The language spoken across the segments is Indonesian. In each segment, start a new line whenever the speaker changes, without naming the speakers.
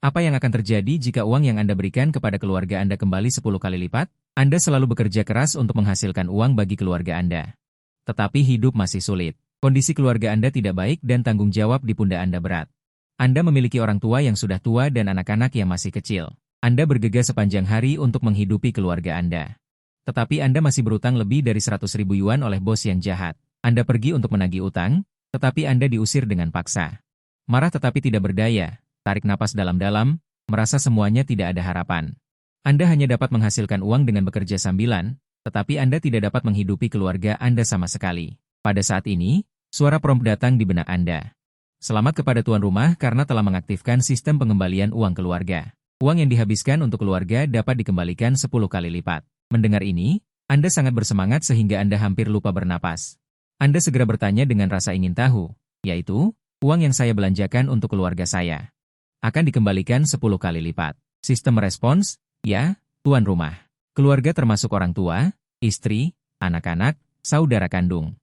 Apa yang akan terjadi jika uang yang Anda berikan kepada keluarga Anda kembali 10 kali lipat? Anda selalu bekerja keras untuk menghasilkan uang bagi keluarga Anda. Tetapi hidup masih sulit. Kondisi keluarga Anda tidak baik dan tanggung jawab di pundak Anda berat. Anda memiliki orang tua yang sudah tua dan anak-anak yang masih kecil. Anda bergegas sepanjang hari untuk menghidupi keluarga Anda. Tetapi Anda masih berutang lebih dari 100.000 yuan oleh bos yang jahat. Anda pergi untuk menagih utang, tetapi Anda diusir dengan paksa. Marah tetapi tidak berdaya, tarik napas dalam-dalam, merasa semuanya tidak ada harapan. Anda hanya dapat menghasilkan uang dengan bekerja sambilan, tetapi Anda tidak dapat menghidupi keluarga Anda sama sekali. Pada saat ini, suara prompt datang di benak Anda. Selamat kepada tuan rumah karena telah mengaktifkan sistem pengembalian uang keluarga. Uang yang dihabiskan untuk keluarga dapat dikembalikan 10 kali lipat. Mendengar ini, Anda sangat bersemangat sehingga Anda hampir lupa bernapas. Anda segera bertanya dengan rasa ingin tahu, yaitu, uang yang saya belanjakan untuk keluarga saya akan dikembalikan 10 kali lipat. Sistem respons, ya, tuan rumah. Keluarga termasuk orang tua, istri, anak-anak, saudara kandung.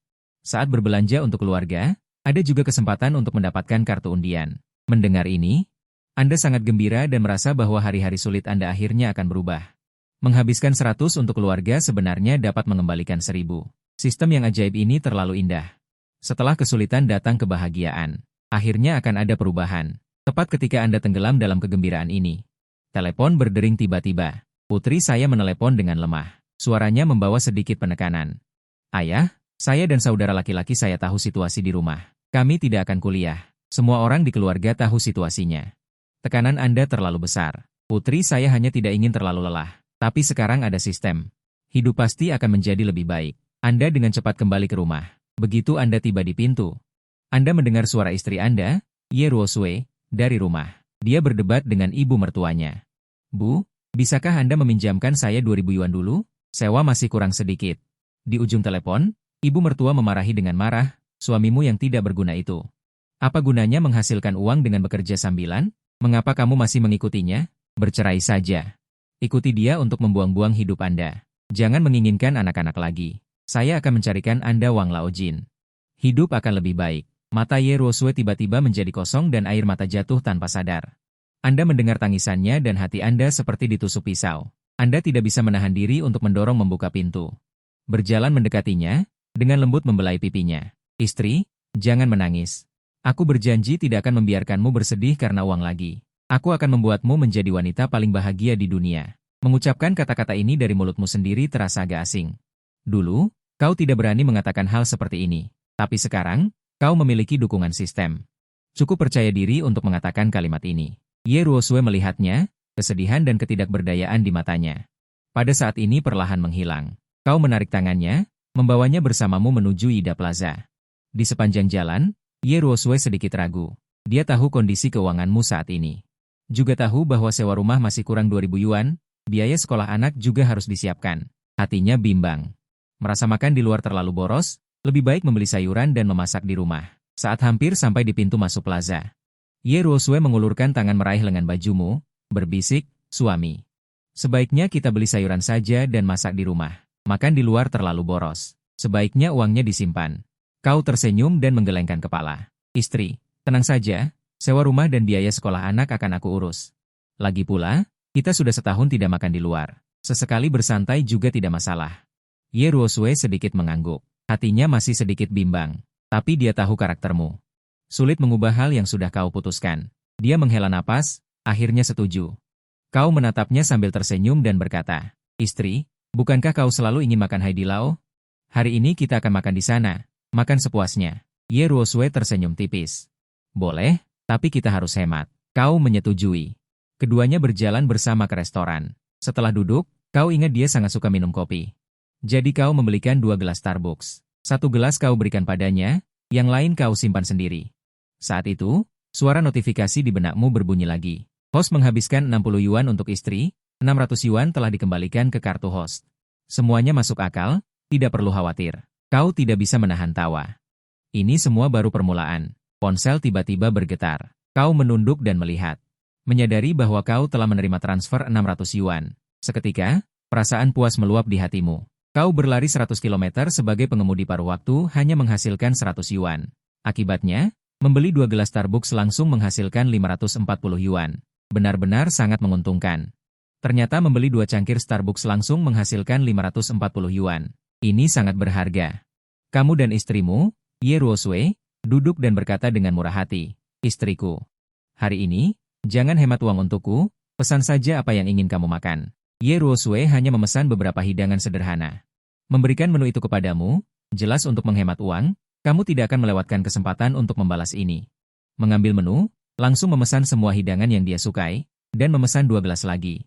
Saat berbelanja untuk keluarga, ada juga kesempatan untuk mendapatkan kartu undian. Mendengar ini, Anda sangat gembira dan merasa bahwa hari-hari sulit Anda akhirnya akan berubah. Menghabiskan 100 untuk keluarga sebenarnya dapat mengembalikan 1000. Sistem yang ajaib ini terlalu indah. Setelah kesulitan datang kebahagiaan. Akhirnya akan ada perubahan. Tepat ketika Anda tenggelam dalam kegembiraan ini. Telepon berdering tiba-tiba. Putri saya menelepon dengan lemah. Suaranya membawa sedikit penekanan. Ayah, saya dan saudara laki-laki saya tahu situasi di rumah. Kami tidak akan kuliah. Semua orang di keluarga tahu situasinya. Tekanan Anda terlalu besar. Putri saya hanya tidak ingin terlalu lelah. Tapi sekarang ada sistem. Hidup pasti akan menjadi lebih baik. Anda dengan cepat kembali ke rumah. Begitu Anda tiba di pintu, Anda mendengar suara istri Anda, Ye Ruosue, dari rumah. Dia berdebat dengan ibu mertuanya. Bu, bisakah Anda meminjamkan saya 2.000 yuan dulu? Sewa masih kurang sedikit. Di ujung telepon, ibu mertua memarahi dengan marah, suamimu yang tidak berguna itu. Apa gunanya menghasilkan uang dengan bekerja sambilan? Mengapa kamu masih mengikutinya? Bercerai saja. Ikuti dia untuk membuang-buang hidup Anda. Jangan menginginkan anak-anak lagi. Saya akan mencarikan Anda Wang Laojin. Hidup akan lebih baik. Mata Ye Ruosue tiba-tiba menjadi kosong dan air mata jatuh tanpa sadar. Anda mendengar tangisannya dan hati Anda seperti ditusuk pisau. Anda tidak bisa menahan diri untuk mendorong membuka pintu. Berjalan mendekatinya, dengan lembut membelai pipinya. Istri, jangan menangis. Aku berjanji tidak akan membiarkanmu bersedih karena uang lagi. Aku akan membuatmu menjadi wanita paling bahagia di dunia. Mengucapkan kata-kata ini dari mulutmu sendiri terasa agak asing. Dulu, kau tidak berani mengatakan hal seperti ini. Tapi sekarang, kau memiliki dukungan sistem. Cukup percaya diri untuk mengatakan kalimat ini. Ye Ruosue melihatnya, kesedihan dan ketidakberdayaan di matanya. Pada saat ini perlahan menghilang. Kau menarik tangannya, membawanya bersamamu menuju Ida Plaza. Di sepanjang jalan, Ye Ruosue sedikit ragu. Dia tahu kondisi keuanganmu saat ini. Juga tahu bahwa sewa rumah masih kurang 2.000 yuan, biaya sekolah anak juga harus disiapkan. Hatinya bimbang. Merasa makan di luar terlalu boros, lebih baik membeli sayuran dan memasak di rumah. Saat hampir sampai di pintu masuk plaza, Ye Ruosue mengulurkan tangan meraih lengan bajumu, berbisik, suami. Sebaiknya kita beli sayuran saja dan masak di rumah. Makan di luar terlalu boros. Sebaiknya uangnya disimpan. Kau tersenyum dan menggelengkan kepala. Istri, tenang saja, sewa rumah dan biaya sekolah anak akan aku urus. Lagi pula, kita sudah setahun tidak makan di luar. Sesekali bersantai juga tidak masalah. Ye Ruosue sedikit mengangguk. Hatinya masih sedikit bimbang. Tapi dia tahu karaktermu. Sulit mengubah hal yang sudah kau putuskan. Dia menghela napas, akhirnya setuju. Kau menatapnya sambil tersenyum dan berkata, Istri, bukankah kau selalu ingin makan Haidilao? Hari ini kita akan makan di sana. Makan sepuasnya. Ye Ruosue tersenyum tipis. Boleh, tapi kita harus hemat. Kau menyetujui. Keduanya berjalan bersama ke restoran. Setelah duduk, kau ingat dia sangat suka minum kopi. Jadi kau membelikan 2 gelas Starbucks. 1 gelas kau berikan padanya, yang lain kau simpan sendiri. Saat itu, suara notifikasi di benakmu berbunyi lagi. Host menghabiskan 60 yuan untuk istri, 600 yuan telah dikembalikan ke kartu host. Semuanya masuk akal, tidak perlu khawatir. Kau tidak bisa menahan tawa. Ini semua baru permulaan. Ponsel tiba-tiba bergetar. Kau menunduk dan melihat. Menyadari bahwa kau telah menerima transfer 600 yuan. Seketika, perasaan puas meluap di hatimu. Kau berlari 100 km sebagai pengemudi paruh waktu hanya menghasilkan 100 yuan. Akibatnya, membeli 2 gelas Starbucks langsung menghasilkan 540 yuan. Benar-benar sangat menguntungkan. Ternyata membeli 2 cangkir Starbucks langsung menghasilkan 540 yuan. Ini sangat berharga. Kamu dan istrimu, Ye Ruosui, duduk dan berkata dengan murah hati, "Istriku, hari ini, jangan hemat uang untukku, pesan saja apa yang ingin kamu makan." Ye Ruosui hanya memesan beberapa hidangan sederhana. Memberikan menu itu kepadamu, jelas untuk menghemat uang, kamu tidak akan melewatkan kesempatan untuk membalas ini. Mengambil menu, langsung memesan semua hidangan yang dia sukai, dan memesan 2 gelas lagi.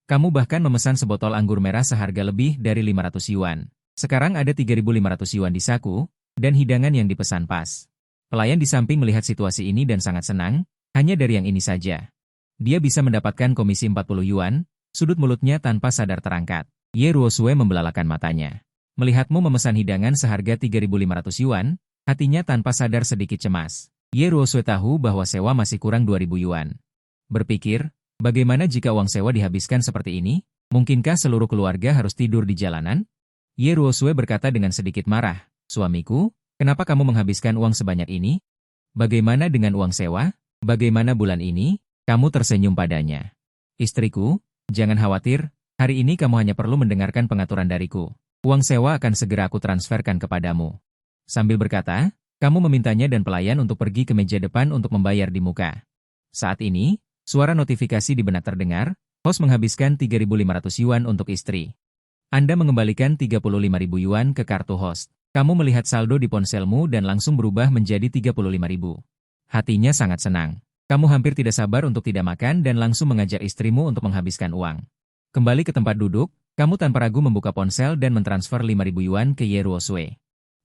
Kamu bahkan memesan sebotol anggur merah seharga lebih dari 500 yuan. Sekarang ada 3.500 yuan di saku, dan hidangan yang dipesan pas. Pelayan di samping melihat situasi ini dan sangat senang, hanya dari yang ini saja. Dia bisa mendapatkan komisi 40 yuan, sudut mulutnya tanpa sadar terangkat. Ye Ruosui membelalakan matanya. Melihatmu memesan hidangan seharga 3.500 yuan, hatinya tanpa sadar sedikit cemas. Ye Ruosui tahu bahwa sewa masih kurang 2.000 yuan. Berpikir, bagaimana jika uang sewa dihabiskan seperti ini? Mungkinkah seluruh keluarga harus tidur di jalanan? Ye Ruosui berkata dengan sedikit marah, "Suamiku, kenapa kamu menghabiskan uang sebanyak ini? Bagaimana dengan uang sewa? Bagaimana bulan ini?" Kamu tersenyum padanya. "Istriku, jangan khawatir, hari ini kamu hanya perlu mendengarkan pengaturan dariku. Uang sewa akan segera aku transferkan kepadamu." Sambil berkata, kamu memintanya dan pelayan untuk pergi ke meja depan untuk membayar di muka. Saat ini, suara notifikasi di benak terdengar, host menghabiskan 3.500 yuan untuk istri. Anda mengembalikan 35.000 yuan ke kartu host. Kamu melihat saldo di ponselmu dan langsung berubah menjadi 35.000. Hatinya sangat senang. Kamu hampir tidak sabar untuk tidak makan dan langsung mengajak istrimu untuk menghabiskan uang. Kembali ke tempat duduk, kamu tanpa ragu membuka ponsel dan mentransfer 5.000 yuan ke Ye Ruosui.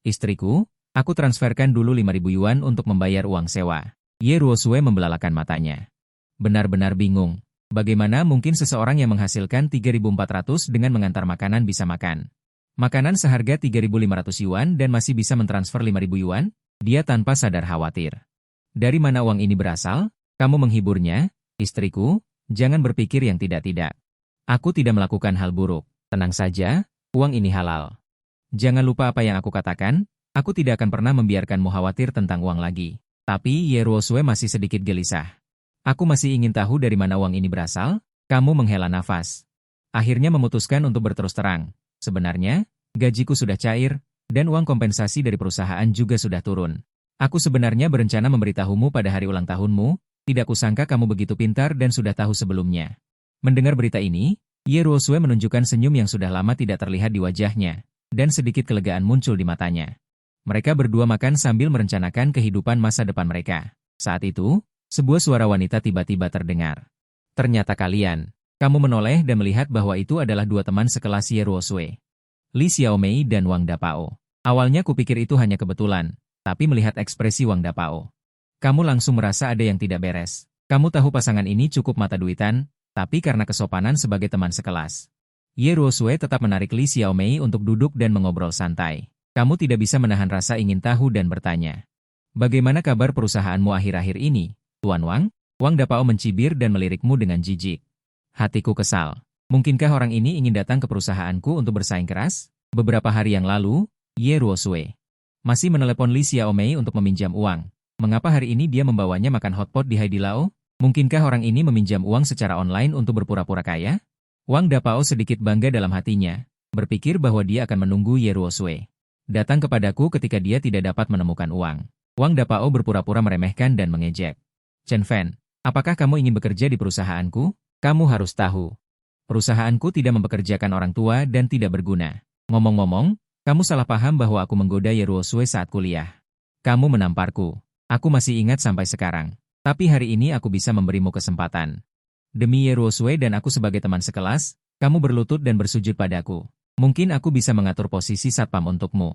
"Istriku, aku transferkan dulu 5.000 yuan untuk membayar uang sewa." Ye Ruosui membelalakan matanya. Benar-benar bingung. Bagaimana mungkin seseorang yang menghasilkan 3.400 dengan mengantar makanan bisa makan? Makanan seharga 3.500 yuan dan masih bisa mentransfer 5.000 yuan? Dia tanpa sadar khawatir. Dari mana uang ini berasal? Kamu menghiburnya, "Istriku, jangan berpikir yang tidak-tidak. Aku tidak melakukan hal buruk. Tenang saja, uang ini halal. Jangan lupa apa yang aku katakan, aku tidak akan pernah membiarkanmu khawatir tentang uang lagi." Tapi Ye Ruosui masih sedikit gelisah. "Aku masih ingin tahu dari mana uang ini berasal." Kamu menghela nafas. Akhirnya memutuskan untuk berterus terang. "Sebenarnya, gajiku sudah cair, dan uang kompensasi dari perusahaan juga sudah turun. Aku sebenarnya berencana memberitahumu pada hari ulang tahunmu, tidak kusangka kamu begitu pintar dan sudah tahu sebelumnya." Mendengar berita ini, Ye Ruosui menunjukkan senyum yang sudah lama tidak terlihat di wajahnya, dan sedikit kelegaan muncul di matanya. Mereka berdua makan sambil merencanakan kehidupan masa depan mereka. Saat itu, sebuah suara wanita tiba-tiba terdengar. "Ternyata kalian." Kamu menoleh dan melihat bahwa itu adalah 2 teman sekelas Ye Ruosui, Li Xiaomei dan Wang Dapao. Awalnya kupikir itu hanya kebetulan, tapi melihat ekspresi Wang Dapao, kamu langsung merasa ada yang tidak beres. Kamu tahu pasangan ini cukup mata duitan, tapi karena kesopanan sebagai teman sekelas, Ye Ruosui tetap menarik Li Xiaomei untuk duduk dan mengobrol santai. Kamu tidak bisa menahan rasa ingin tahu dan bertanya, "Bagaimana kabar perusahaanmu akhir-akhir ini, Tuan Wang?" Wang Dapao mencibir dan melirikmu dengan jijik. Hatiku kesal. Mungkinkah orang ini ingin datang ke perusahaanku untuk bersaing keras? Beberapa hari yang lalu, Ye Ruosui masih menelepon Li Xiaomei untuk meminjam uang. Mengapa hari ini dia membawanya makan hotpot di Haidilao? Mungkinkah orang ini meminjam uang secara online untuk berpura-pura kaya? Wang Dapao sedikit bangga dalam hatinya, berpikir bahwa dia akan menunggu Ye Ruosui datang kepadaku ketika dia tidak dapat menemukan uang. Wang Dapao berpura-pura meremehkan dan mengejek. "Chen Fan, apakah kamu ingin bekerja di perusahaanku? Kamu harus tahu, perusahaanku tidak mempekerjakan orang tua dan tidak berguna. Ngomong-ngomong, kamu salah paham bahwa aku menggoda Ye Ruosui saat kuliah. Kamu menamparku. Aku masih ingat sampai sekarang. Tapi hari ini aku bisa memberimu kesempatan. Demi Ye Ruosui dan aku sebagai teman sekelas, kamu berlutut dan bersujud padaku. Mungkin aku bisa mengatur posisi satpam untukmu.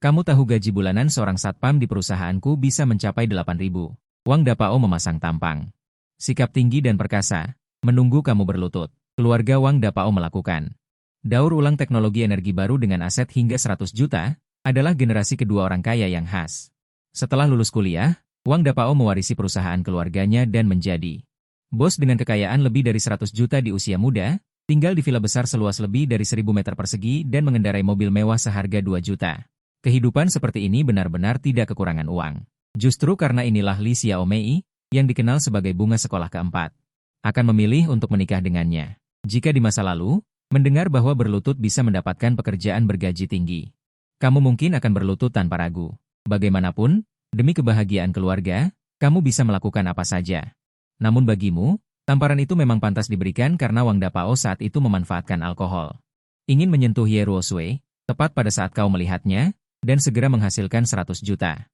Kamu tahu gaji bulanan seorang satpam di perusahaanku bisa mencapai 8.000. Wang Dapao memasang tampang. Sikap tinggi dan perkasa, menunggu kamu berlutut. Keluarga Wang Dapao melakukan daur ulang teknologi energi baru dengan aset hingga 100 juta, adalah generasi kedua orang kaya yang khas. Setelah lulus kuliah, Wang Dapao mewarisi perusahaan keluarganya dan menjadi bos dengan kekayaan lebih dari 100 juta di usia muda, tinggal di villa besar seluas lebih dari 1.000 meter persegi dan mengendarai mobil mewah seharga 2 juta. Kehidupan seperti ini benar-benar tidak kekurangan uang. Justru karena inilah Li Xiaomei, yang dikenal sebagai bunga sekolah keempat. akan memilih untuk menikah dengannya. Jika di masa lalu, mendengar bahwa berlutut bisa mendapatkan pekerjaan bergaji tinggi, kamu mungkin akan berlutut tanpa ragu. Bagaimanapun, demi kebahagiaan keluarga, kamu bisa melakukan apa saja. Namun bagimu, tamparan itu memang pantas diberikan karena Wang Dapao saat itu memanfaatkan alkohol. Ingin menyentuh Ye Ruosui, tepat pada saat kau melihatnya, dan segera menghasilkan 100 juta.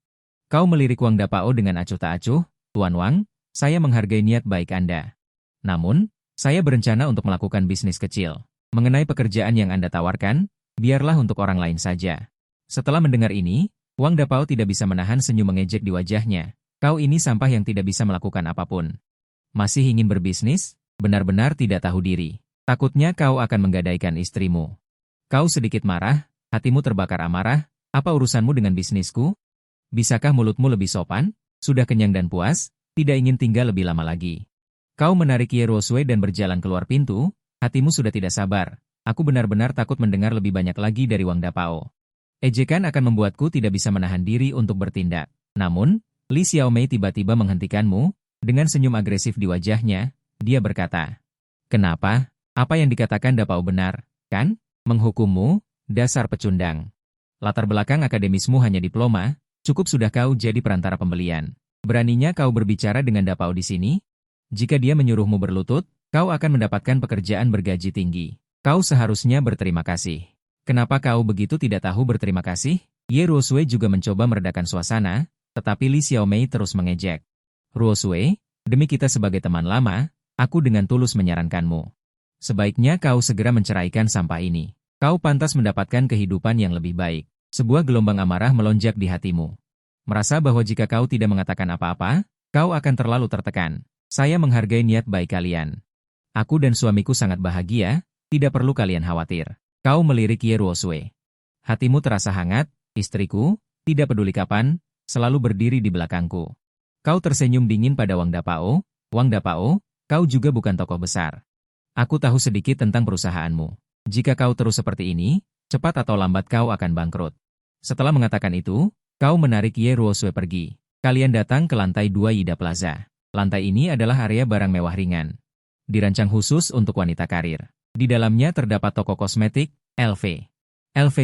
Kau melirik Wang Dapao dengan acuh tak acuh, Tuan Wang, saya menghargai niat baik Anda. Namun, saya berencana untuk melakukan bisnis kecil. Mengenai pekerjaan yang Anda tawarkan, biarlah untuk orang lain saja. Setelah mendengar ini, Wang Dapao tidak bisa menahan senyum mengejek di wajahnya. Kau ini sampah yang tidak bisa melakukan apapun. Masih ingin berbisnis? Benar-benar tidak tahu diri. Takutnya kau akan menggadaikan istrimu. Kau sedikit marah, hatimu terbakar amarah, apa urusanmu dengan bisnisku? Bisakah mulutmu lebih sopan? Sudah kenyang dan puas, tidak ingin tinggal lebih lama lagi. Kau menarik Ye Ruosui dan berjalan keluar pintu, hatimu sudah tidak sabar. Aku benar-benar takut mendengar lebih banyak lagi dari Wang Dapao. Ejekan akan membuatku tidak bisa menahan diri untuk bertindak. Namun, Li Xiaomei tiba-tiba menghentikanmu, dengan senyum agresif di wajahnya, dia berkata, "Kenapa? Apa yang dikatakan Dapao benar, kan? Menghukummu, dasar pecundang. Latar belakang akademismu hanya diploma, cukup sudah kau jadi perantara pembelian. Beraninya kau berbicara dengan Dapao di sini? Jika dia menyuruhmu berlutut, kau akan mendapatkan pekerjaan bergaji tinggi. Kau seharusnya berterima kasih. Kenapa kau begitu tidak tahu berterima kasih?" Ye Ruosui juga mencoba meredakan suasana, tetapi Li Xiaomei terus mengejek. "Ruosui, demi kita sebagai teman lama, aku dengan tulus menyarankanmu. Sebaiknya kau segera menceraikan sampah ini. Kau pantas mendapatkan kehidupan yang lebih baik." Sebuah gelombang amarah melonjak di hatimu. Merasa bahwa jika kau tidak mengatakan apa-apa, kau akan terlalu tertekan. Saya menghargai niat baik kalian. Aku dan suamiku sangat bahagia, tidak perlu kalian khawatir. Kau melirik Ye Ruosui. Hatimu terasa hangat, istriku, tidak peduli kapan, selalu berdiri di belakangku. Kau tersenyum dingin pada Wang Dapao. Wang Dapao, kau juga bukan tokoh besar. Aku tahu sedikit tentang perusahaanmu. Jika kau terus seperti ini, cepat atau lambat kau akan bangkrut. Setelah mengatakan itu, kau menarik Ye Ruosui pergi. Kalian datang ke lantai 2 Yida Plaza. Lantai ini adalah area barang mewah ringan. Dirancang khusus untuk wanita karir. Di dalamnya terdapat toko kosmetik, LV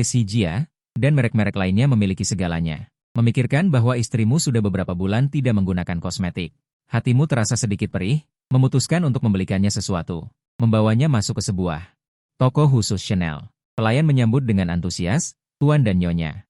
Sijia, dan merek-merek lainnya memiliki segalanya. Memikirkan bahwa istrimu sudah beberapa bulan tidak menggunakan kosmetik. Hatimu terasa sedikit perih, memutuskan untuk membelikannya sesuatu. Membawanya masuk ke sebuah toko khusus Chanel. Pelayan menyambut dengan antusias, "Tuan dan Nyonya.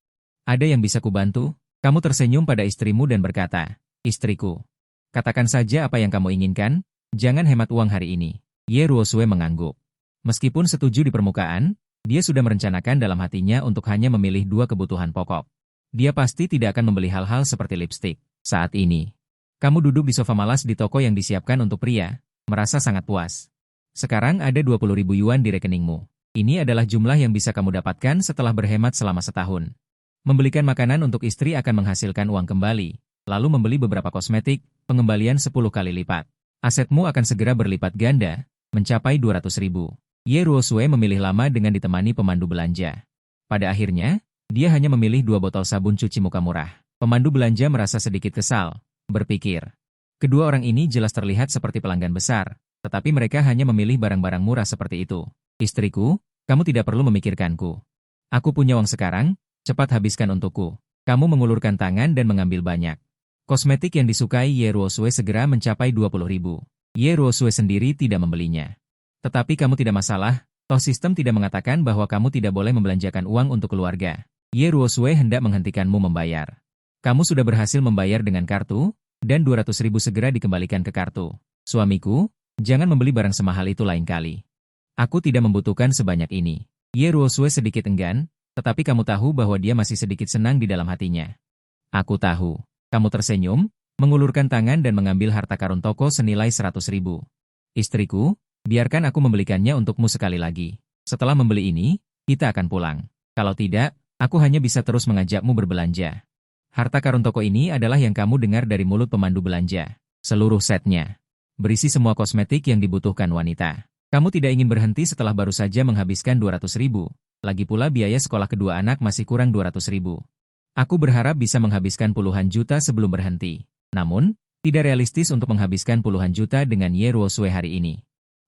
Ada yang bisa kubantu?" Kamu tersenyum pada istrimu dan berkata, "Istriku, katakan saja apa yang kamu inginkan, jangan hemat uang hari ini." Ye Ruosui mengangguk. Meskipun setuju di permukaan, dia sudah merencanakan dalam hatinya untuk hanya memilih 2 kebutuhan pokok. Dia pasti tidak akan membeli hal-hal seperti lipstik. Saat ini, kamu duduk di sofa malas di toko yang disiapkan untuk pria, merasa sangat puas. Sekarang ada 20.000 yuan di rekeningmu. Ini adalah jumlah yang bisa kamu dapatkan setelah berhemat selama setahun. Membelikan makanan untuk istri akan menghasilkan uang kembali, lalu membeli beberapa kosmetik, pengembalian 10 kali lipat. Asetmu akan segera berlipat ganda, mencapai 200.000. Ye Ruosui memilih lama dengan ditemani pemandu belanja. Pada akhirnya, dia hanya memilih 2 botol sabun cuci muka murah. Pemandu belanja merasa sedikit kesal, berpikir. Kedua orang ini jelas terlihat seperti pelanggan besar, tetapi mereka hanya memilih barang-barang murah seperti itu. "Istriku, kamu tidak perlu memikirkanku. Aku punya uang sekarang, cepat habiskan untukku." Kamu mengulurkan tangan dan mengambil banyak. Kosmetik yang disukai Ye Ruosui segera mencapai 20.000. Ye Ruosui sendiri tidak membelinya. "Tetapi kamu tidak masalah, toh sistem tidak mengatakan bahwa kamu tidak boleh membelanjakan uang untuk keluarga." Ye Ruosui hendak menghentikanmu membayar. "Kamu sudah berhasil membayar dengan kartu, dan 200.000 segera dikembalikan ke kartu. Suamiku, jangan membeli barang semahal itu lain kali. Aku tidak membutuhkan sebanyak ini." Ye Ruosui sedikit enggan, tetapi kamu tahu bahwa dia masih sedikit senang di dalam hatinya. "Aku tahu." Kamu tersenyum, mengulurkan tangan dan mengambil harta karun toko senilai 100.000. "Istriku, biarkan aku membelikannya untukmu sekali lagi. Setelah membeli ini, kita akan pulang. Kalau tidak, aku hanya bisa terus mengajakmu berbelanja." Harta karun toko ini adalah yang kamu dengar dari mulut pemandu belanja. Seluruh setnya berisi semua kosmetik yang dibutuhkan wanita. Kamu tidak ingin berhenti setelah baru saja menghabiskan 200.000. Lagi pula biaya sekolah kedua anak masih kurang 200.000. Aku berharap bisa menghabiskan puluhan juta sebelum berhenti. Namun, Tidak realistis untuk menghabiskan puluhan juta dengan Ye Ruosue hari ini.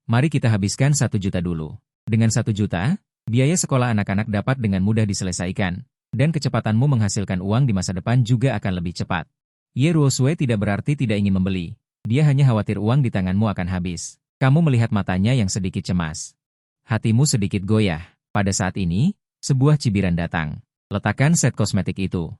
Mari kita habiskan 1 juta dulu. Dengan 1 juta, biaya sekolah anak-anak dapat dengan mudah diselesaikan, dan kecepatanmu menghasilkan uang di masa depan juga akan lebih cepat. Ye Ruosue tidak berarti tidak ingin membeli. Dia hanya khawatir uang di tanganmu akan habis. Kamu melihat matanya yang sedikit cemas. Hatimu sedikit goyah. Pada saat ini, sebuah cibiran datang. Letakkan set kosmetik itu.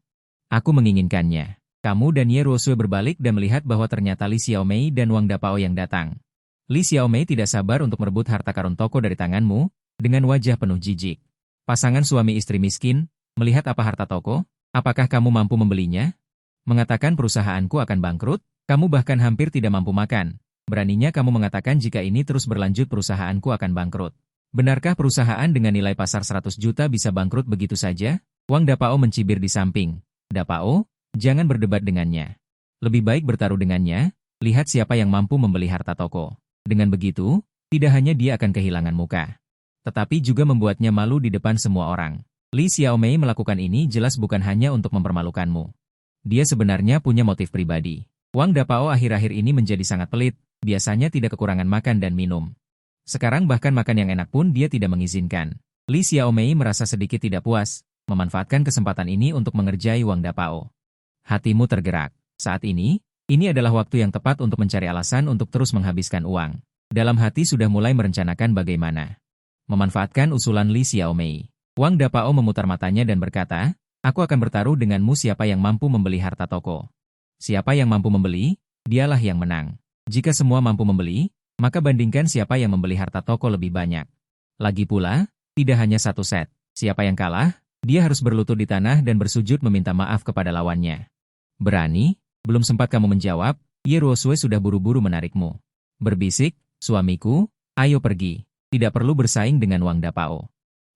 Aku menginginkannya. Kamu dan Ye Ruosue berbalik dan melihat bahwa ternyata Li Xiaomei dan Wang Dapao yang datang. Li Xiaomei tidak sabar untuk merebut harta karun toko dari tanganmu, dengan wajah penuh jijik. Pasangan suami istri miskin, melihat apa harta toko, apakah kamu mampu membelinya? Mengatakan perusahaanku akan bangkrut, kamu bahkan hampir tidak mampu makan. Beraninya kamu mengatakan jika ini terus berlanjut perusahaanku akan bangkrut. Benarkah perusahaan dengan nilai pasar 100 juta bisa bangkrut begitu saja? Wang Dapao mencibir di samping. Dapao, jangan berdebat dengannya. Lebih baik bertaruh dengannya, lihat siapa yang mampu membeli harta toko. Dengan begitu, tidak hanya dia akan kehilangan muka, tetapi juga membuatnya malu di depan semua orang. Li Xiaomei melakukan ini jelas bukan hanya untuk mempermalukanmu. Dia sebenarnya punya motif pribadi. Wang Dapao akhir-akhir ini menjadi sangat pelit, biasanya tidak kekurangan makan dan minum. Sekarang bahkan makan yang enak pun dia tidak mengizinkan. Li Xiaomei merasa sedikit tidak puas, memanfaatkan kesempatan ini untuk mengerjai Wang Dapao. Hatimu tergerak. Saat ini adalah waktu yang tepat untuk mencari alasan untuk terus menghabiskan uang. Dalam hati sudah mulai merencanakan bagaimana memanfaatkan usulan Li Xiaomei. Wang Dapao memutar matanya dan berkata, aku akan bertaruh denganmu siapa yang mampu membeli harta toko. Siapa yang mampu membeli, dialah yang menang. Jika semua mampu membeli, maka bandingkan siapa yang membeli harta toko lebih banyak. Lagi pula, tidak hanya satu set. Siapa yang kalah, dia harus berlutut di tanah dan bersujud meminta maaf kepada lawannya. Berani? Belum sempat kamu menjawab, Ye Ruosue sudah buru-buru menarikmu. Berbisik, suamiku, ayo pergi. Tidak perlu bersaing dengan Wang Dapao.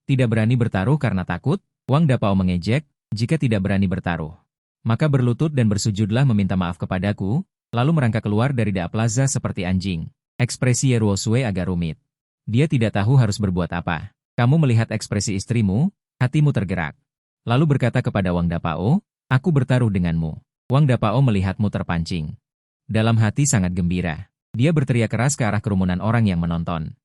Tidak berani bertaruh karena takut, Wang Dapao mengejek, jika tidak berani bertaruh, maka berlutut dan bersujudlah meminta maaf kepadaku, lalu merangkak keluar dari Da Plaza seperti anjing. Ekspresi Ye Ruosue agak rumit. Dia tidak tahu harus berbuat apa. Kamu melihat ekspresi istrimu, hatimu tergerak. Lalu berkata kepada Wang Dapao, aku bertaruh denganmu. Wang Dapao melihatmu terpancing. Dalam hati sangat gembira. Dia berteriak keras ke arah kerumunan orang yang menonton.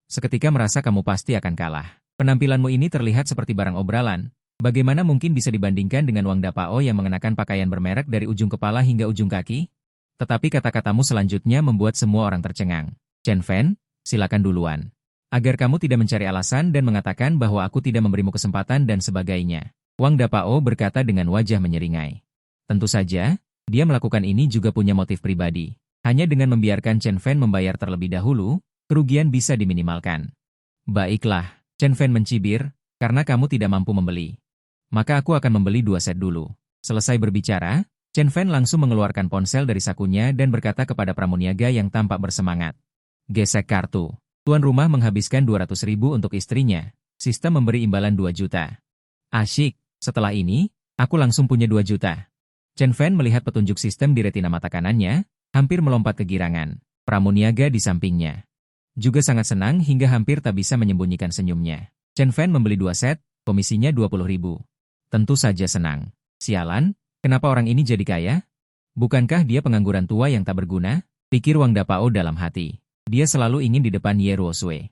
Seketika merasa kamu pasti akan kalah. Penampilanmu ini terlihat seperti barang obrolan. Bagaimana mungkin bisa dibandingkan dengan Wang Dapao yang mengenakan pakaian bermerek dari ujung kepala hingga ujung kaki? Tetapi kata-katamu selanjutnya membuat semua orang tercengang. Chen Fan, silakan duluan. Agar kamu tidak mencari alasan dan mengatakan bahwa aku tidak memberimu kesempatan dan sebagainya. Wang Dapao berkata dengan wajah menyeringai. Tentu saja, dia melakukan ini juga punya motif pribadi. Hanya dengan membiarkan Chen Fan membayar terlebih dahulu, kerugian bisa diminimalkan. Baiklah, Chen Fan mencibir, karena kamu tidak mampu membeli. Maka aku akan membeli 2 set dulu. Selesai berbicara, Chen Fan langsung mengeluarkan ponsel dari sakunya dan berkata kepada pramuniaga yang tampak bersemangat. Gesek kartu. Tuan rumah menghabiskan 200.000 untuk istrinya. Sistem memberi imbalan 2 juta. Asyik, setelah ini, aku langsung punya 2 juta. Chen Fan melihat petunjuk sistem di retina mata kanannya, hampir melompat kegirangan. Pramuniaga di sampingnya juga sangat senang hingga hampir tak bisa menyembunyikan senyumnya. Chen Fan membeli 2 set, komisinya 20.000. Tentu saja senang. Sialan, kenapa orang ini jadi kaya? Bukankah dia pengangguran tua yang tak berguna? Pikir Wang Dapao dalam hati. Dia selalu ingin di depan Ye Ruosue.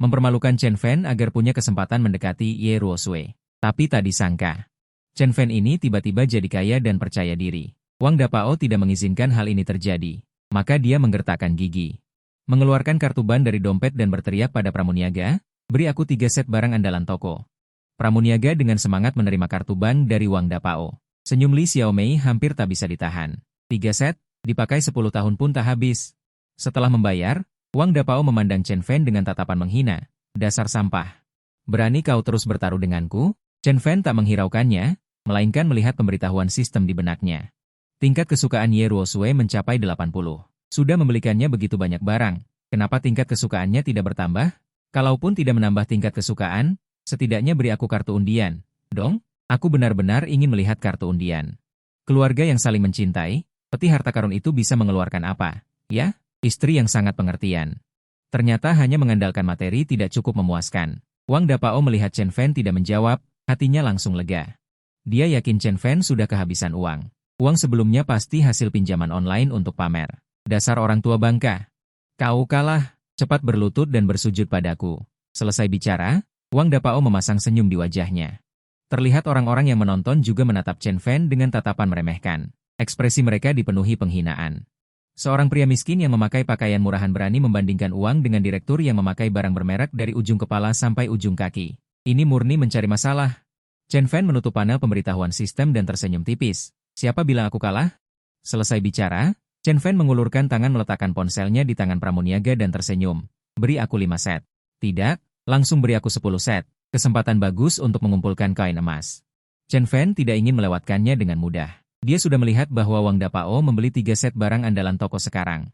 Mempermalukan Chen Fan agar punya kesempatan mendekati Ye Ruosue. Tapi tak disangka, Chen Fan ini tiba-tiba jadi kaya dan percaya diri. Wang Dapao tidak mengizinkan hal ini terjadi. Maka dia menggertakkan gigi. Mengeluarkan kartu ban dari dompet dan berteriak pada pramuniaga, beri aku 3 set barang andalan toko. Pramuniaga dengan semangat menerima kartu ban dari Wang Dapao. Senyum Li Xiaomei hampir tak bisa ditahan. 3 set, dipakai 10 tahun pun tak habis. Setelah membayar, Wang Dapao memandang Chen Fan dengan tatapan menghina. Dasar sampah. Berani kau terus bertaruh denganku? Chen Fan tak menghiraukannya, melainkan melihat pemberitahuan sistem di benaknya. Tingkat kesukaan Ye Ruosue mencapai 80. Sudah membelikannya begitu banyak barang, kenapa tingkat kesukaannya tidak bertambah? Kalaupun tidak menambah tingkat kesukaan, setidaknya beri aku kartu undian. Dong, aku benar-benar ingin melihat kartu undian. Keluarga yang saling mencintai, peti harta karun itu bisa mengeluarkan apa? Ya, istri yang sangat pengertian. Ternyata hanya mengandalkan materi tidak cukup memuaskan. Wang Dapao melihat Chen Fan tidak menjawab, hatinya langsung lega. Dia yakin Chen Fan sudah kehabisan uang. Uang sebelumnya pasti hasil pinjaman online untuk pamer. Dasar orang tua bangka. Kau kalah, cepat berlutut dan bersujud padaku. Selesai bicara, Wang Dapao memasang senyum di wajahnya. Terlihat orang-orang yang menonton juga menatap Chen Fan dengan tatapan meremehkan. Ekspresi mereka dipenuhi penghinaan. Seorang pria miskin yang memakai pakaian murahan berani membandingkan uang dengan direktur yang memakai barang bermerek dari ujung kepala sampai ujung kaki. Ini murni mencari masalah. Chen Fan menutup panel pemberitahuan sistem dan tersenyum tipis. Siapa bilang aku kalah? Selesai bicara, Chen Fan mengulurkan tangan meletakkan ponselnya di tangan pramuniaga dan tersenyum. Beri aku 5 set. Tidak, langsung beri aku 10 set. Kesempatan bagus untuk mengumpulkan koin emas. Chen Fan tidak ingin melewatkannya dengan mudah. Dia sudah melihat bahwa Wang Dapao membeli 3 set barang andalan toko sekarang.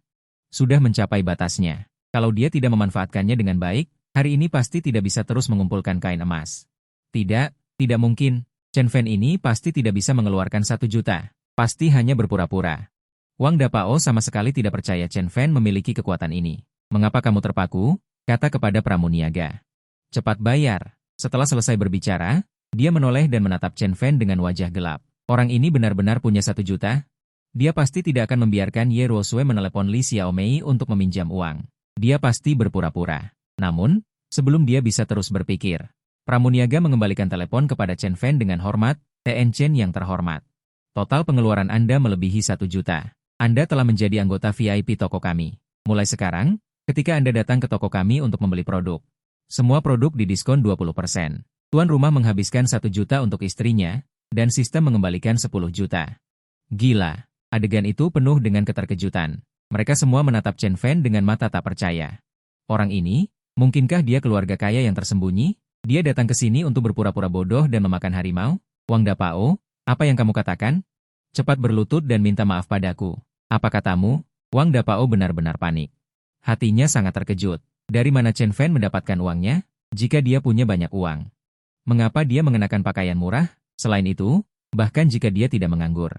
Sudah mencapai batasnya. Kalau dia tidak memanfaatkannya dengan baik, hari ini pasti tidak bisa terus mengumpulkan koin emas. Tidak mungkin. Chen Fan ini pasti tidak bisa mengeluarkan 1 juta. Pasti hanya berpura-pura. Wang Dapao sama sekali tidak percaya Chen Fan memiliki kekuatan ini. Mengapa kamu terpaku? Kata kepada pramuniaga. Cepat bayar. Setelah selesai berbicara, dia menoleh dan menatap Chen Fan dengan wajah gelap. Orang ini benar-benar punya 1 juta? Dia pasti tidak akan membiarkan Ye Ruosui menelepon Li Xiaomei untuk meminjam uang. Dia pasti berpura-pura. Namun, sebelum dia bisa terus berpikir, pramuniaga mengembalikan telepon kepada Chen Fan dengan hormat, "Tn Chen yang terhormat. Total pengeluaran Anda melebihi 1 juta. Anda telah menjadi anggota VIP toko kami. Mulai sekarang, ketika Anda datang ke toko kami untuk membeli produk, semua produk didiskon 20%. Tuan rumah menghabiskan 1 juta untuk istrinya, dan sistem mengembalikan 10 juta. Gila, adegan itu penuh dengan keterkejutan. Mereka semua menatap Chen Fan dengan mata tak percaya. Orang ini, mungkinkah dia keluarga kaya yang tersembunyi? Dia datang ke sini untuk berpura-pura bodoh dan memakan harimau? Wang Dapao, apa yang kamu katakan? Cepat berlutut dan minta maaf padaku. Apa katamu? Wang Dapao benar-benar panik. Hatinya sangat terkejut. Dari mana Chen Fan mendapatkan uangnya? Jika dia punya banyak uang. Mengapa dia mengenakan pakaian murah? Selain itu, bahkan jika dia tidak menganggur.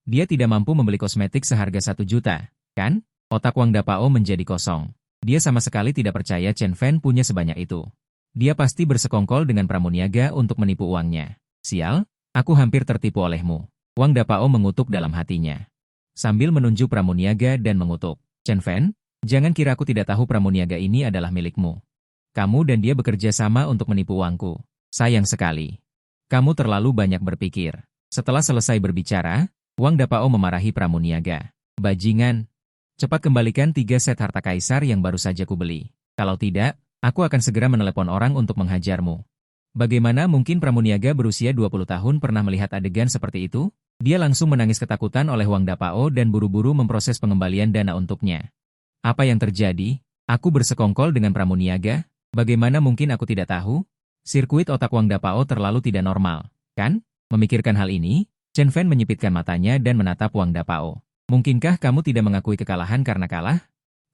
Dia tidak mampu membeli kosmetik seharga 1 juta, kan? Otak Wang Dapao menjadi kosong. Dia sama sekali tidak percaya Chen Fan punya sebanyak itu. Dia pasti bersekongkol dengan pramuniaga untuk menipu uangnya. Sial, aku hampir tertipu olehmu. Wang Dapao mengutuk dalam hatinya. Sambil menunjuk pramuniaga dan mengutuk. Chen Fan, jangan kira aku tidak tahu pramuniaga ini adalah milikmu. Kamu dan dia bekerja sama untuk menipu uangku. Sayang sekali. Kamu terlalu banyak berpikir. Setelah selesai berbicara, Wang Dapao memarahi pramuniaga. Bajingan, cepat kembalikan 3 set harta kaisar yang baru saja kubeli. Kalau tidak, aku akan segera menelepon orang untuk menghajarmu. Bagaimana mungkin pramuniaga berusia 20 tahun pernah melihat adegan seperti itu? Dia langsung menangis ketakutan oleh Wang Dapao dan buru-buru memproses pengembalian dana untuknya. Apa yang terjadi? Aku bersekongkol dengan pramuniaga? Bagaimana mungkin aku tidak tahu? Sirkuit otak Wang Dapao terlalu tidak normal, kan? Memikirkan hal ini, Chen Fan menyipitkan matanya dan menatap Wang Dapao. Mungkinkah kamu tidak mengakui kekalahan karena kalah?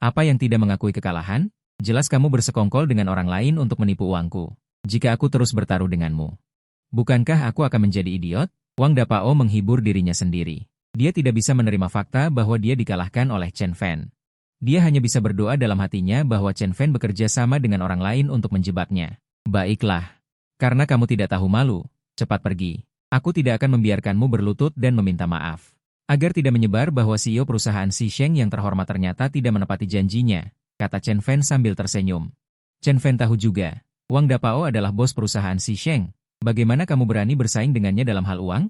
Apa yang tidak mengakui kekalahan? Jelas kamu bersekongkol dengan orang lain untuk menipu uangku. Jika aku terus bertaruh denganmu, bukankah aku akan menjadi idiot? Wang Dapao menghibur dirinya sendiri. Dia tidak bisa menerima fakta bahwa dia dikalahkan oleh Chen Fan. Dia hanya bisa berdoa dalam hatinya bahwa Chen Fan bekerja sama dengan orang lain untuk menjebaknya. Baiklah. Karena kamu tidak tahu malu, cepat pergi. Aku tidak akan membiarkanmu berlutut dan meminta maaf. Agar tidak menyebar bahwa CEO perusahaan Xisheng yang terhormat ternyata tidak menepati janjinya, kata Chen Fan sambil tersenyum. Chen Fan tahu juga, Wang Dapao adalah bos perusahaan Xisheng. Bagaimana kamu berani bersaing dengannya dalam hal uang?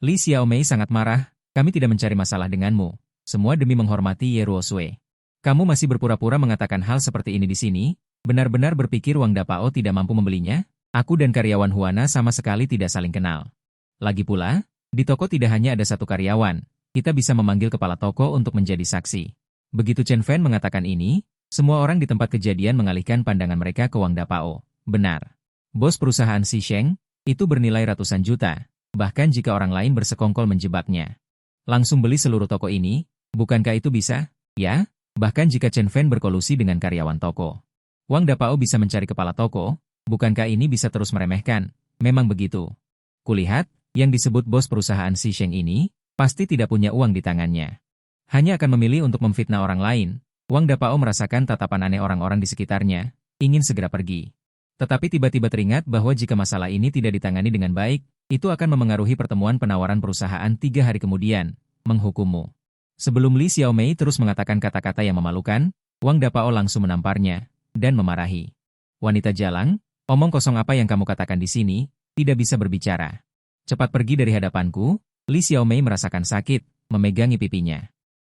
Li Xiaomei sangat marah, kami tidak mencari masalah denganmu. Semua demi menghormati Ye Ruosui. Kamu masih berpura-pura mengatakan hal seperti ini di sini? Benar-benar berpikir Wang Dapao tidak mampu membelinya? Aku dan karyawan Huana sama sekali tidak saling kenal. Lagi pula, di toko tidak hanya ada 1 karyawan. Kita bisa memanggil kepala toko untuk menjadi saksi. Begitu Chen Fan mengatakan ini, semua orang di tempat kejadian mengalihkan pandangan mereka ke Wang Dapao. Benar. Bos perusahaan Xisheng, itu bernilai ratusan juta. Bahkan jika orang lain bersekongkol menjebaknya. Langsung beli seluruh toko ini, bukankah itu bisa? Ya, bahkan jika Chen Fan berkolusi dengan karyawan toko. Wang Dapao bisa mencari kepala toko, bukankah ini bisa terus meremehkan? Memang begitu. Kulihat, yang disebut bos perusahaan Xisheng ini, pasti tidak punya uang di tangannya. Hanya akan memilih untuk memfitnah orang lain. Wang Dapao merasakan tatapan aneh orang-orang di sekitarnya, ingin segera pergi. Tetapi tiba-tiba teringat bahwa jika masalah ini tidak ditangani dengan baik, Itu akan memengaruhi pertemuan penawaran perusahaan 3 hari kemudian, menghukummu. Sebelum Li Xiaomei terus mengatakan kata-kata yang memalukan, Wang Dapao langsung menamparnya dan memarahi. Wanita jalang, omong kosong apa yang kamu katakan di sini, tidak bisa berbicara. Cepat pergi dari hadapanku. Li Xiaomei merasakan sakit, memegangi pipinya.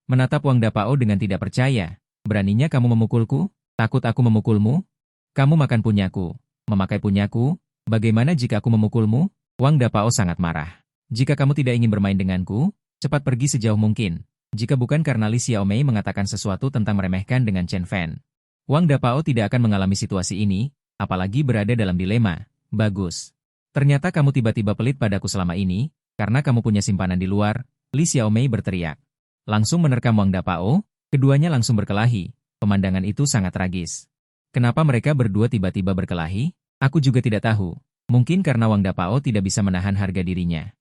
Menatap Wang Dapao dengan tidak percaya. Beraninya kamu memukulku? Takut aku memukulmu? Kamu makan punyaku, memakai punyaku, bagaimana jika aku memukulmu? Wang Dapao sangat marah. Jika kamu tidak ingin bermain denganku, cepat pergi sejauh mungkin. Jika bukan karena Li Xiaomei mengatakan sesuatu tentang meremehkan dengan Chen Fan, Wang Dapao tidak akan mengalami situasi ini, apalagi berada dalam dilema. Bagus. Ternyata kamu tiba-tiba pelit padaku selama ini, karena kamu punya simpanan di luar, Li Xiaomei berteriak. Langsung menerkam Wang Dapao, keduanya langsung berkelahi. Pemandangan itu sangat tragis. Kenapa mereka berdua tiba-tiba berkelahi? Aku juga tidak tahu. Mungkin karena Wang Dapao tidak bisa menahan harga dirinya.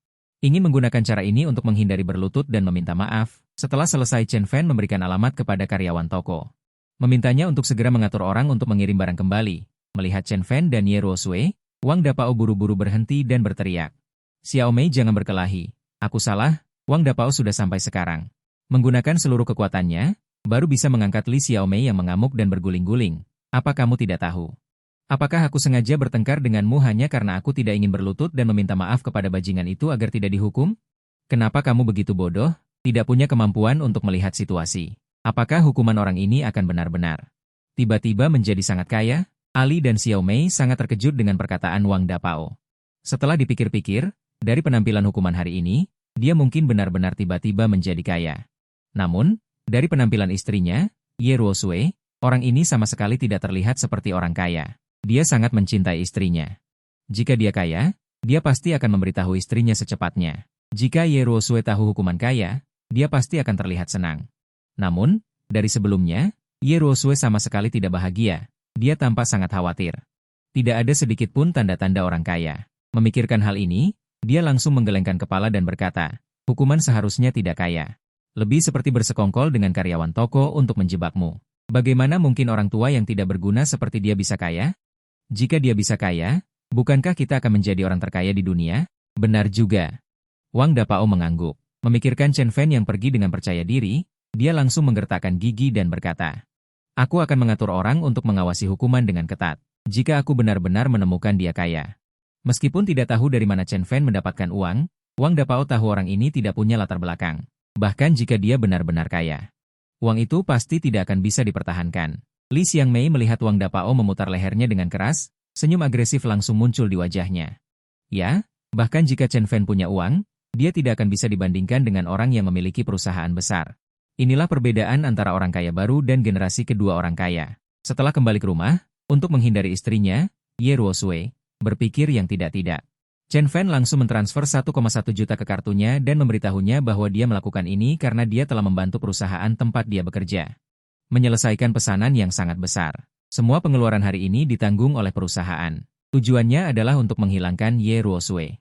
Ingin menggunakan cara ini untuk menghindari berlutut dan meminta maaf. Setelah selesai, Chen Fan memberikan alamat kepada karyawan toko. Memintanya untuk segera mengatur orang untuk mengirim barang kembali. Melihat Chen Fan dan Ye Ruosui, Wang Dapao buru-buru berhenti dan berteriak. Xiaomei jangan berkelahi. Aku salah, Wang Dapao sudah sampai sekarang. Menggunakan seluruh kekuatannya, baru bisa mengangkat Li Xiaomei yang mengamuk dan berguling-guling. Apa kamu tidak tahu? Apakah aku sengaja bertengkar denganmu hanya karena aku tidak ingin berlutut dan meminta maaf kepada bajingan itu agar tidak dihukum? Kenapa kamu begitu bodoh, tidak punya kemampuan untuk melihat situasi? Apakah hukuman orang ini akan benar-benar tiba-tiba menjadi sangat kaya? Ali dan Xiaomei sangat terkejut dengan perkataan Wang Dapao. Setelah dipikir-pikir, dari penampilan hukuman hari ini, dia mungkin benar-benar tiba-tiba menjadi kaya. Namun, dari penampilan istrinya, Ye Ruosui, orang ini sama sekali tidak terlihat seperti orang kaya. Dia sangat mencintai istrinya. Jika dia kaya, dia pasti akan memberitahu istrinya secepatnya. Jika Ye Ruosui tahu hukuman kaya, dia pasti akan terlihat senang. Namun, dari sebelumnya, Ye Ruosui sama sekali tidak bahagia. Dia tampak sangat khawatir. Tidak ada sedikit pun tanda-tanda orang kaya. Memikirkan hal ini, dia langsung menggelengkan kepala dan berkata, hukuman seharusnya tidak kaya. Lebih seperti bersekongkol dengan karyawan toko untuk menjebakmu. Bagaimana mungkin orang tua yang tidak berguna seperti dia bisa kaya? Jika dia bisa kaya, bukankah kita akan menjadi orang terkaya di dunia? Benar juga. Wang Dapao mengangguk. Memikirkan Chen Fan yang pergi dengan percaya diri, dia langsung menggertakkan gigi dan berkata, aku akan mengatur orang untuk mengawasi hukuman dengan ketat. Jika aku benar-benar menemukan dia kaya. Meskipun tidak tahu dari mana Chen Fan mendapatkan uang, Wang Dapao tahu orang ini tidak punya latar belakang. Bahkan jika dia benar-benar kaya, uang itu pasti tidak akan bisa dipertahankan. Li Xiaomei melihat Wang Dapao memutar lehernya dengan keras, senyum agresif langsung muncul di wajahnya. Ya, bahkan jika Chen Fan punya uang, dia tidak akan bisa dibandingkan dengan orang yang memiliki perusahaan besar. Inilah perbedaan antara orang kaya baru dan generasi kedua orang kaya. Setelah kembali ke rumah, untuk menghindari istrinya, Ye Ruosui berpikir yang tidak-tidak. Chen Fan langsung mentransfer 1,1 juta ke kartunya dan memberitahunya bahwa dia melakukan ini karena dia telah membantu perusahaan tempat dia bekerja. Menyelesaikan pesanan yang sangat besar. Semua pengeluaran hari ini ditanggung oleh perusahaan. Tujuannya adalah untuk menghilangkan Ye Ruosui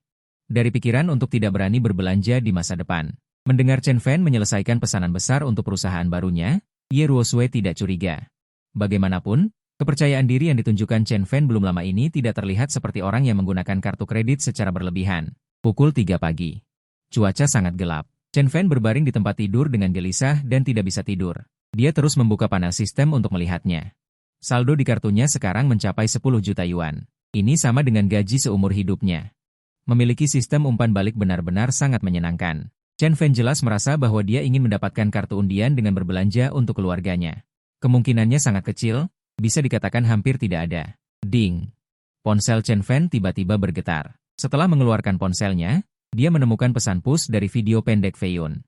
dari pikiran untuk tidak berani berbelanja di masa depan. Mendengar Chen Fan menyelesaikan pesanan besar untuk perusahaan barunya, Ye Ruosui tidak curiga. Bagaimanapun, kepercayaan diri yang ditunjukkan Chen Fan belum lama ini tidak terlihat seperti orang yang menggunakan kartu kredit secara berlebihan. Pukul 3 pagi. Cuaca sangat gelap. Chen Fan berbaring di tempat tidur dengan gelisah dan tidak bisa tidur. Dia terus membuka panel sistem untuk melihatnya. Saldo di kartunya sekarang mencapai 10 juta yuan. Ini sama dengan gaji seumur hidupnya. Memiliki sistem umpan balik benar-benar sangat menyenangkan. Chen Fan jelas merasa bahwa dia ingin mendapatkan kartu undian dengan berbelanja untuk keluarganya. Kemungkinannya sangat kecil, bisa dikatakan hampir tidak ada. Ding! Ponsel Chen Fan tiba-tiba bergetar. Setelah mengeluarkan ponselnya, dia menemukan pesan push dari video pendek Feiyun.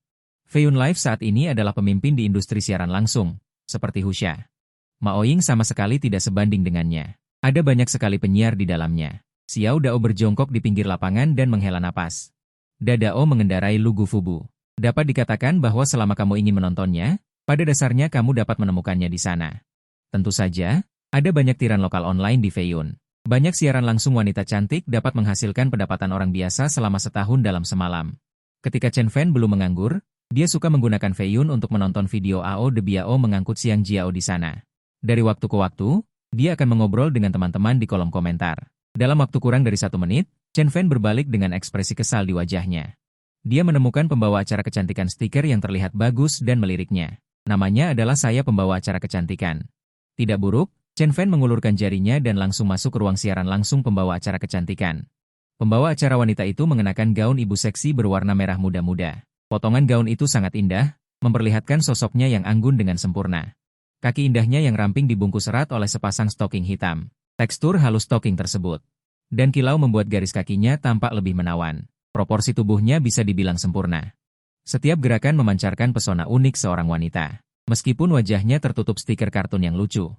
Feiyun Live saat ini adalah pemimpin di industri siaran langsung, seperti Husha. Mao Ying sama sekali tidak sebanding dengannya. Ada banyak sekali penyiar di dalamnya. Xiao Dao berjongkok di pinggir lapangan dan menghela napas. Dadao mengendarai Lugu Fubu. Dapat dikatakan bahwa selama kamu ingin menontonnya, pada dasarnya kamu dapat menemukannya di sana. Tentu saja, ada banyak tiran lokal online di Feiyun. Banyak siaran langsung wanita cantik dapat menghasilkan pendapatan orang biasa selama setahun dalam semalam. Ketika Chen Fan belum menganggur, dia suka menggunakan Feiyun untuk menonton video Ao De Biao mengangkut Siang Jiao di sana. Dari waktu ke waktu, dia akan mengobrol dengan teman-teman di kolom komentar. Dalam waktu kurang dari 1 menit, Chen Fan berbalik dengan ekspresi kesal di wajahnya. Dia menemukan pembawa acara kecantikan stiker yang terlihat bagus dan meliriknya. Namanya adalah saya pembawa acara kecantikan. Tidak buruk, Chen Fan mengulurkan jarinya dan langsung masuk ke ruang siaran langsung pembawa acara kecantikan. Pembawa acara wanita itu mengenakan gaun ibu seksi berwarna merah muda-muda. Potongan gaun itu sangat indah, memperlihatkan sosoknya yang anggun dengan sempurna. Kaki indahnya yang ramping dibungkus erat oleh sepasang stoking hitam. Tekstur halus stoking tersebut dan kilau membuat garis kakinya tampak lebih menawan. Proporsi tubuhnya bisa dibilang sempurna. Setiap gerakan memancarkan pesona unik seorang wanita. Meskipun wajahnya tertutup stiker kartun yang lucu.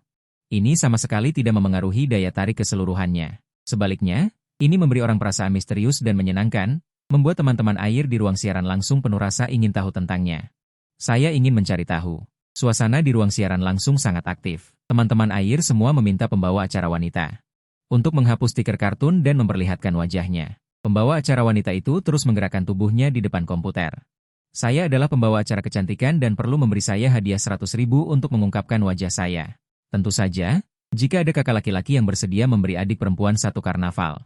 Ini sama sekali tidak memengaruhi daya tarik keseluruhannya. Sebaliknya, ini memberi orang perasaan misterius dan menyenangkan, membuat teman-teman air di ruang siaran langsung penuh rasa ingin tahu tentangnya. Saya ingin mencari tahu. Suasana di ruang siaran langsung sangat aktif. Teman-teman air semua meminta pembawa acara wanita untuk menghapus stiker kartun dan memperlihatkan wajahnya. Pembawa acara wanita itu terus menggerakkan tubuhnya di depan komputer. Saya adalah pembawa acara kecantikan dan perlu memberi saya hadiah 100.000 untuk mengungkapkan wajah saya. Tentu saja, jika ada kakak laki-laki yang bersedia memberi adik perempuan satu karnaval.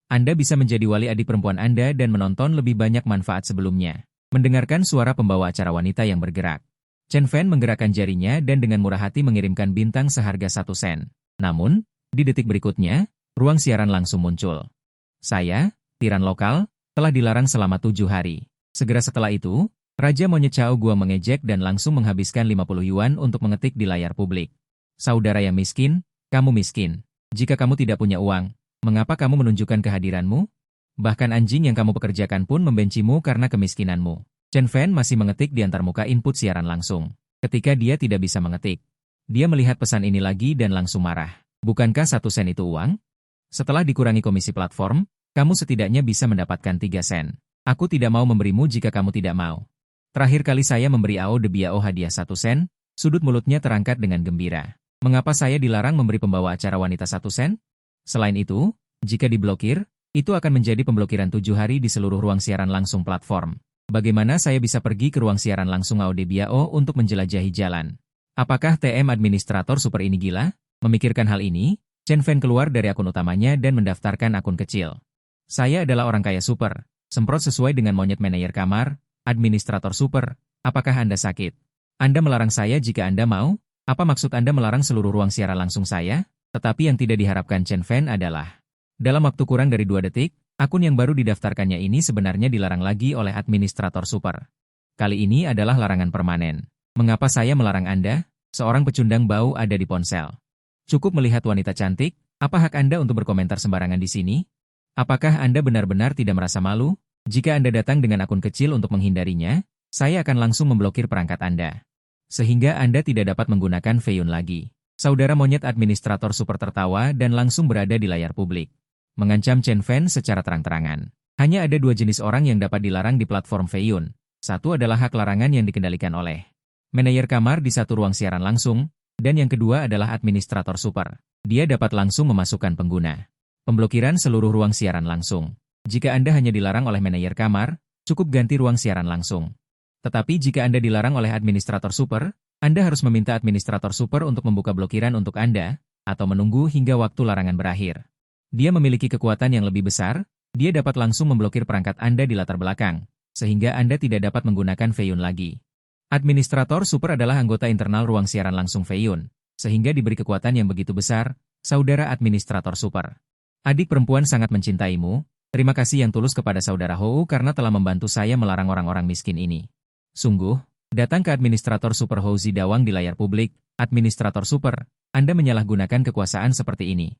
Anda bisa menjadi wali adik perempuan Anda dan menonton lebih banyak manfaat sebelumnya. Mendengarkan suara pembawa acara wanita yang bergerak. Chen Fan menggerakkan jarinya dan dengan murah hati mengirimkan bintang seharga 1 sen. Namun, di detik berikutnya, ruang siaran langsung muncul. Saya, tiran lokal, telah dilarang selama 7 hari. Segera setelah itu, Raja Monyet Chao Guo mengejek dan langsung menghabiskan 50 yuan untuk mengetik di layar publik. Saudara yang miskin, kamu miskin. Jika kamu tidak punya uang, mengapa kamu menunjukkan kehadiranmu? Bahkan anjing yang kamu pekerjakan pun membencimu karena kemiskinanmu. Chen Fan masih mengetik di antarmuka input siaran langsung. Ketika dia tidak bisa mengetik, dia melihat pesan ini lagi dan langsung marah. Bukankah 1 sen itu uang? Setelah dikurangi komisi platform, kamu setidaknya bisa mendapatkan 3 sen. Aku tidak mau memberimu jika kamu tidak mau. Terakhir kali saya memberi Ao de Biao hadiah 1 sen, sudut mulutnya terangkat dengan gembira. Mengapa saya dilarang memberi pembawa acara wanita 1 sen? Selain itu, jika diblokir, itu akan menjadi pemblokiran 7 hari di seluruh ruang siaran langsung platform. Bagaimana saya bisa pergi ke ruang siaran langsung Ao de Biao untuk menjelajahi jalan? Apakah TM administrator super ini gila? Memikirkan hal ini, Chen Fan keluar dari akun utamanya dan mendaftarkan akun kecil. Saya adalah orang kaya super, semprot sesuai dengan monyet manajer kamar, administrator super, apakah Anda sakit? Anda melarang saya jika Anda mau? Apa maksud Anda melarang seluruh ruang siaran langsung saya? Tetapi yang tidak diharapkan Chen Fan adalah, dalam waktu kurang dari 2 detik, akun yang baru didaftarkannya ini sebenarnya dilarang lagi oleh administrator super. Kali ini adalah larangan permanen. Mengapa saya melarang Anda? Seorang pecundang bau ada di ponsel. Cukup melihat wanita cantik, apa hak Anda untuk berkomentar sembarangan di sini? Apakah Anda benar-benar tidak merasa malu? Jika Anda datang dengan akun kecil untuk menghindarinya, saya akan langsung memblokir perangkat Anda. Sehingga Anda tidak dapat menggunakan Feiyun lagi. Saudara monyet administrator super tertawa dan langsung berada di layar publik. Mengancam Chen Fan secara terang-terangan. Hanya ada 2 jenis orang yang dapat dilarang di platform Feiyun. Satu adalah hak larangan yang dikendalikan oleh manajer kamar di satu ruang siaran langsung, dan yang kedua adalah administrator super. Dia dapat langsung memasukkan pengguna. Pemblokiran seluruh ruang siaran langsung. Jika Anda hanya dilarang oleh manajer kamar, cukup ganti ruang siaran langsung. Tetapi jika Anda dilarang oleh administrator super, Anda harus meminta administrator super untuk membuka blokiran untuk Anda, atau menunggu hingga waktu larangan berakhir. Dia memiliki kekuatan yang lebih besar, dia dapat langsung memblokir perangkat Anda di latar belakang, sehingga Anda tidak dapat menggunakan Feiyun lagi. Administrator super adalah anggota internal ruang siaran langsung Feiyun, sehingga diberi kekuatan yang begitu besar, saudara administrator super. Adik perempuan sangat mencintaimu, terima kasih yang tulus kepada saudara Hou karena telah membantu saya melarang orang-orang miskin ini. Sungguh, datang ke administrator super Hou Zidawang di layar publik, administrator super, Anda menyalahgunakan kekuasaan seperti ini.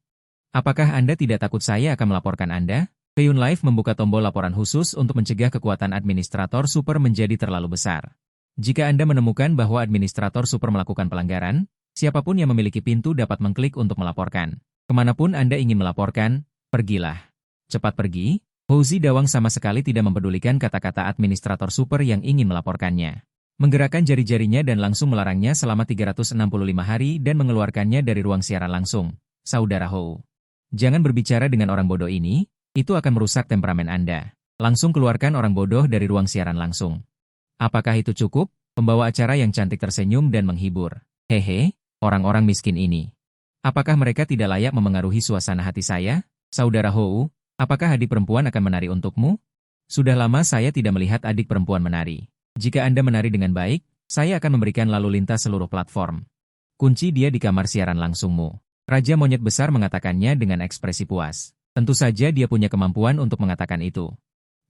Apakah Anda tidak takut saya akan melaporkan Anda? Feiyun Live membuka tombol laporan khusus untuk mencegah kekuatan administrator super menjadi terlalu besar. Jika Anda menemukan bahwa administrator super melakukan pelanggaran, siapapun yang memiliki pintu dapat mengklik untuk melaporkan. Kemanapun Anda ingin melaporkan, pergilah. Cepat pergi. Hou Zidawang sama sekali tidak mempedulikan kata-kata administrator super yang ingin melaporkannya. Menggerakkan jari-jarinya dan langsung melarangnya selama 365 hari dan mengeluarkannya dari ruang siaran langsung. Saudara Hou, jangan berbicara dengan orang bodoh ini, itu akan merusak temperamen Anda. Langsung keluarkan orang bodoh dari ruang siaran langsung. Apakah itu cukup? Pembawa acara yang cantik tersenyum dan menghibur. Hehe, orang-orang miskin ini. Apakah mereka tidak layak memengaruhi suasana hati saya? Saudara Hou, Apakah adik perempuan akan menari untukmu? Sudah lama saya tidak melihat adik perempuan menari. Jika Anda menari dengan baik, saya akan memberikan lalu lintas seluruh platform. Kunci dia di kamar siaran langsungmu. Raja Monyet Besar mengatakannya dengan ekspresi puas. Tentu saja dia punya kemampuan untuk mengatakan itu.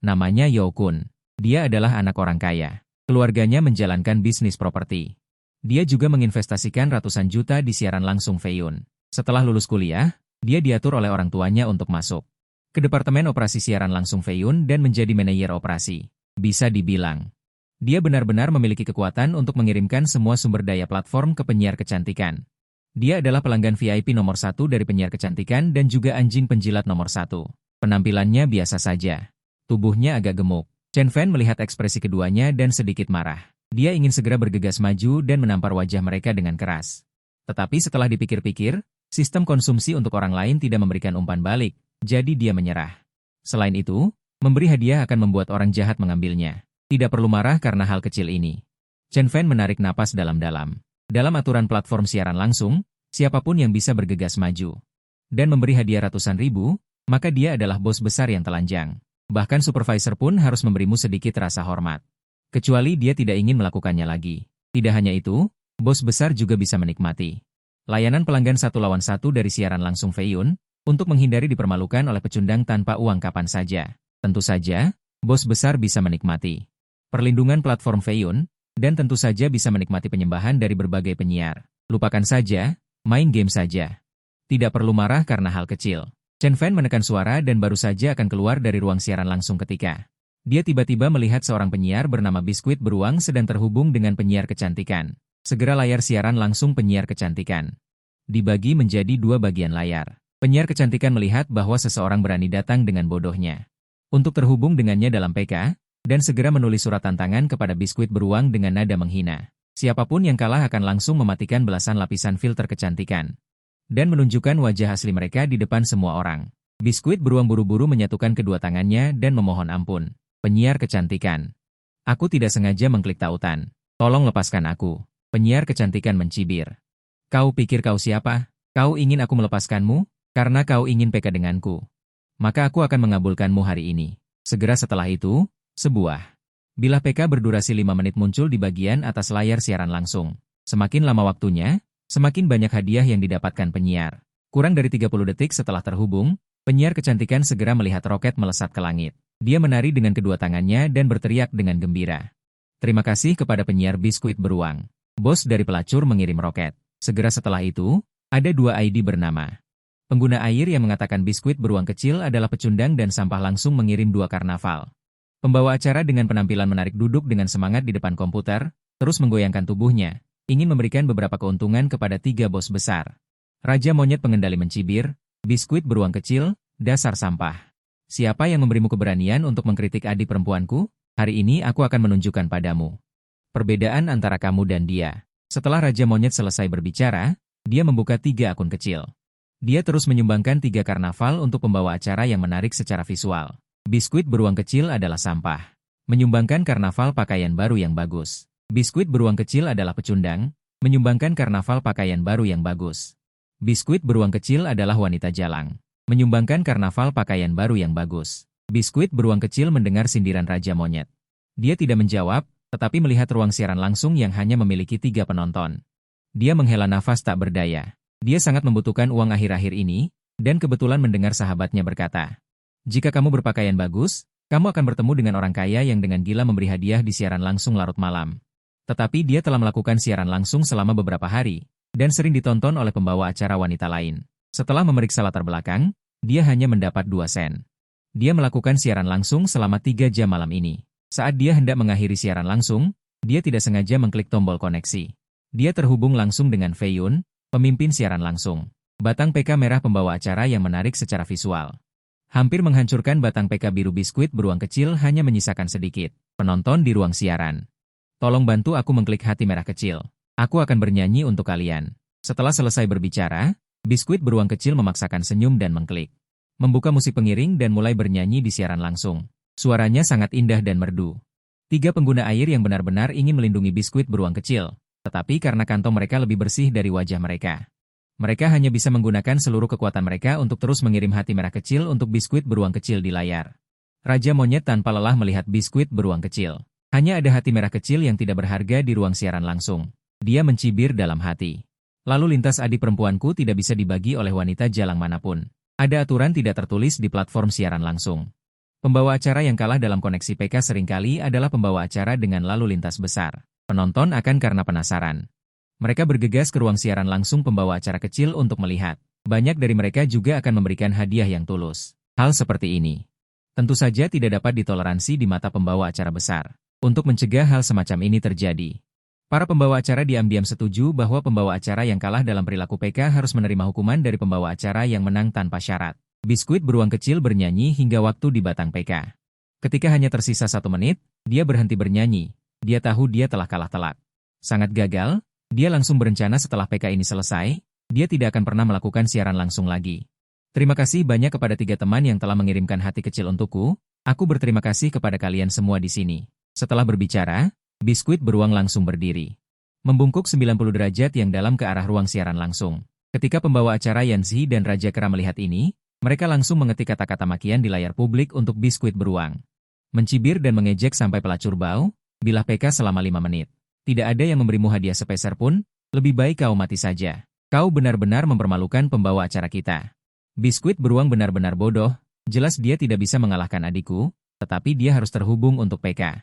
Namanya Yao Kun. Dia adalah anak orang kaya. Keluarganya menjalankan bisnis properti. Dia juga menginvestasikan ratusan juta di siaran langsung Feiyun. Setelah lulus kuliah, dia diatur oleh orang tuanya untuk masuk ke Departemen Operasi Siaran Langsung Feiyun dan menjadi manajer operasi. Bisa dibilang, dia benar-benar memiliki kekuatan untuk mengirimkan semua sumber daya platform ke penyiar kecantikan. Dia adalah pelanggan VIP nomor 1 dari penyiar kecantikan dan juga anjing penjilat nomor 1. Penampilannya biasa saja. Tubuhnya agak gemuk. Chen Fan melihat ekspresi keduanya dan sedikit marah. Dia ingin segera bergegas maju dan menampar wajah mereka dengan keras. Tetapi setelah dipikir-pikir, sistem konsumsi untuk orang lain tidak memberikan umpan balik. Jadi dia menyerah. Selain itu, memberi hadiah akan membuat orang jahat mengambilnya. Tidak perlu marah karena hal kecil ini. Chen Fan menarik napas dalam-dalam. Dalam aturan platform siaran langsung, siapapun yang bisa bergegas maju dan memberi hadiah ratusan ribu, maka dia adalah bos besar yang telanjang. Bahkan supervisor pun harus memberimu sedikit rasa hormat. Kecuali dia tidak ingin melakukannya lagi. Tidak hanya itu, bos besar juga bisa menikmati layanan pelanggan 1 lawan 1 dari siaran langsung Feiyun, untuk menghindari dipermalukan oleh pecundang tanpa uang kapan saja. Tentu saja, bos besar bisa menikmati perlindungan platform Feiyun, dan tentu saja bisa menikmati penyembahan dari berbagai penyiar. Lupakan saja, main game saja. Tidak perlu marah karena hal kecil. Chen Fan menekan suara dan baru saja akan keluar dari ruang siaran langsung ketika dia tiba-tiba melihat seorang penyiar bernama Biskuit Beruang sedang terhubung dengan penyiar kecantikan. Segera layar siaran langsung penyiar kecantikan dibagi menjadi 2 bagian layar. Penyiar kecantikan melihat bahwa seseorang berani datang dengan bodohnya untuk terhubung dengannya dalam PK, dan segera menulis surat tantangan kepada Biskuit Beruang dengan nada menghina. Siapapun yang kalah akan langsung mematikan belasan lapisan filter kecantikan dan menunjukkan wajah asli mereka di depan semua orang. Biskuit Beruang buru-buru menyatukan kedua tangannya dan memohon ampun. Penyiar kecantikan. Aku tidak sengaja mengklik tautan. Tolong lepaskan aku. Penyiar kecantikan mencibir. Kau pikir kau siapa? Kau ingin aku melepaskanmu? Karena kau ingin PK denganku. Maka aku akan mengabulkanmu hari ini. Segera setelah itu, sebuah bilah PK berdurasi 5 menit muncul di bagian atas layar siaran langsung. Semakin lama waktunya, semakin banyak hadiah yang didapatkan penyiar. Kurang dari 30 detik setelah terhubung, penyiar kecantikan segera melihat roket melesat ke langit. Dia menari dengan kedua tangannya dan berteriak dengan gembira. Terima kasih kepada penyiar Biskuit Beruang. Bos dari pelacur mengirim roket. Segera setelah itu, ada 2 ID bernama pengguna air yang mengatakan Biskuit Beruang kecil adalah pecundang dan sampah langsung mengirim 2 karnaval. Pembawa acara dengan penampilan menarik duduk dengan semangat di depan komputer, terus menggoyangkan tubuhnya, ingin memberikan beberapa keuntungan kepada 3 bos besar. Raja Monyet Pengendali mencibir, Biskuit Beruang kecil, dasar sampah. Siapa yang memberimu keberanian untuk mengkritik adik perempuanku? Hari ini aku akan menunjukkan padamu perbedaan antara kamu dan dia. Setelah Raja Monyet selesai berbicara, dia membuka 3 akun kecil. Dia terus menyumbangkan 3 karnaval untuk pembawa acara yang menarik secara visual. Biskuit Beruang kecil adalah sampah. Menyumbangkan karnaval pakaian baru yang bagus. Biskuit Beruang kecil adalah pecundang. Menyumbangkan karnaval pakaian baru yang bagus. Biskuit Beruang kecil adalah wanita jalang. Menyumbangkan karnaval pakaian baru yang bagus. Biskuit Beruang kecil mendengar sindiran Raja Monyet. Dia tidak menjawab, tetapi melihat ruang siaran langsung yang hanya memiliki 3 penonton. Dia menghela nafas tak berdaya. Dia sangat membutuhkan uang akhir-akhir ini, dan kebetulan mendengar sahabatnya berkata, "Jika kamu berpakaian bagus, kamu akan bertemu dengan orang kaya yang dengan gila memberi hadiah di siaran langsung larut malam." Tetapi dia telah melakukan siaran langsung selama beberapa hari, dan sering ditonton oleh pembawa acara wanita lain. Setelah memeriksa latar belakang, dia hanya mendapat 2 sen. Dia melakukan siaran langsung selama 3 jam malam ini. Saat dia hendak mengakhiri siaran langsung, dia tidak sengaja mengklik tombol koneksi. Dia terhubung langsung dengan Feiyun, pemimpin siaran langsung. Batang PK merah pembawa acara yang menarik secara visual. Hampir menghancurkan batang PK biru Biskuit Beruang kecil hanya menyisakan sedikit. Penonton di ruang siaran. Tolong bantu aku mengklik hati merah kecil. Aku akan bernyanyi untuk kalian. Setelah selesai berbicara, Biskuit Beruang kecil memaksakan senyum dan mengklik. Membuka musik pengiring dan mulai bernyanyi di siaran langsung. Suaranya sangat indah dan merdu. 3 pengguna air yang benar-benar ingin melindungi Biskuit Beruang kecil. Tetapi karena kantong mereka lebih bersih dari wajah mereka, Mereka hanya bisa menggunakan seluruh kekuatan mereka untuk terus mengirim hati merah kecil untuk biskuit beruang kecil di layar. Raja monyet tanpa lelah melihat biskuit beruang kecil. Hanya ada hati merah kecil yang tidak berharga di ruang siaran langsung. Dia mencibir dalam hati. Lalu lintas adik perempuanku tidak bisa dibagi oleh wanita jalang manapun. Ada aturan tidak tertulis di platform siaran langsung. Pembawa acara yang kalah dalam koneksi PK seringkali adalah pembawa acara dengan lalu lintas besar. Penonton akan karena penasaran. Mereka bergegas ke ruang siaran langsung pembawa acara kecil untuk melihat. Banyak dari mereka juga akan memberikan hadiah yang tulus. Hal seperti ini tentu saja tidak dapat ditoleransi di mata pembawa acara besar. Untuk mencegah hal semacam ini terjadi, para pembawa acara diam-diam setuju bahwa pembawa acara yang kalah dalam perilaku PK harus menerima hukuman dari pembawa acara yang menang tanpa syarat. Biskuit beruang kecil bernyanyi hingga waktu di batang PK. Ketika hanya tersisa 1 menit, dia berhenti bernyanyi. Dia tahu dia telah kalah telak. Sangat gagal. Dia langsung berencana setelah PK ini selesai, dia tidak akan pernah melakukan siaran langsung lagi. Terima kasih banyak kepada 3 teman yang telah mengirimkan hati kecil untukku. Aku berterima kasih kepada kalian semua di sini. Setelah berbicara, biskuit beruang langsung berdiri. Membungkuk 90 derajat yang dalam ke arah ruang siaran langsung. Ketika pembawa acara Yanzi dan Raja Kera melihat ini, mereka langsung mengetik kata-kata makian di layar publik untuk biskuit beruang. Mencibir dan mengejek sampai pelacur bau, bilah PK selama 5 menit. Tidak ada yang memberimu hadiah sepeser pun, lebih baik kau mati saja. Kau benar-benar mempermalukan pembawa acara kita. Biskuit beruang benar-benar bodoh, jelas dia tidak bisa mengalahkan adikku, tetapi dia harus terhubung untuk PK.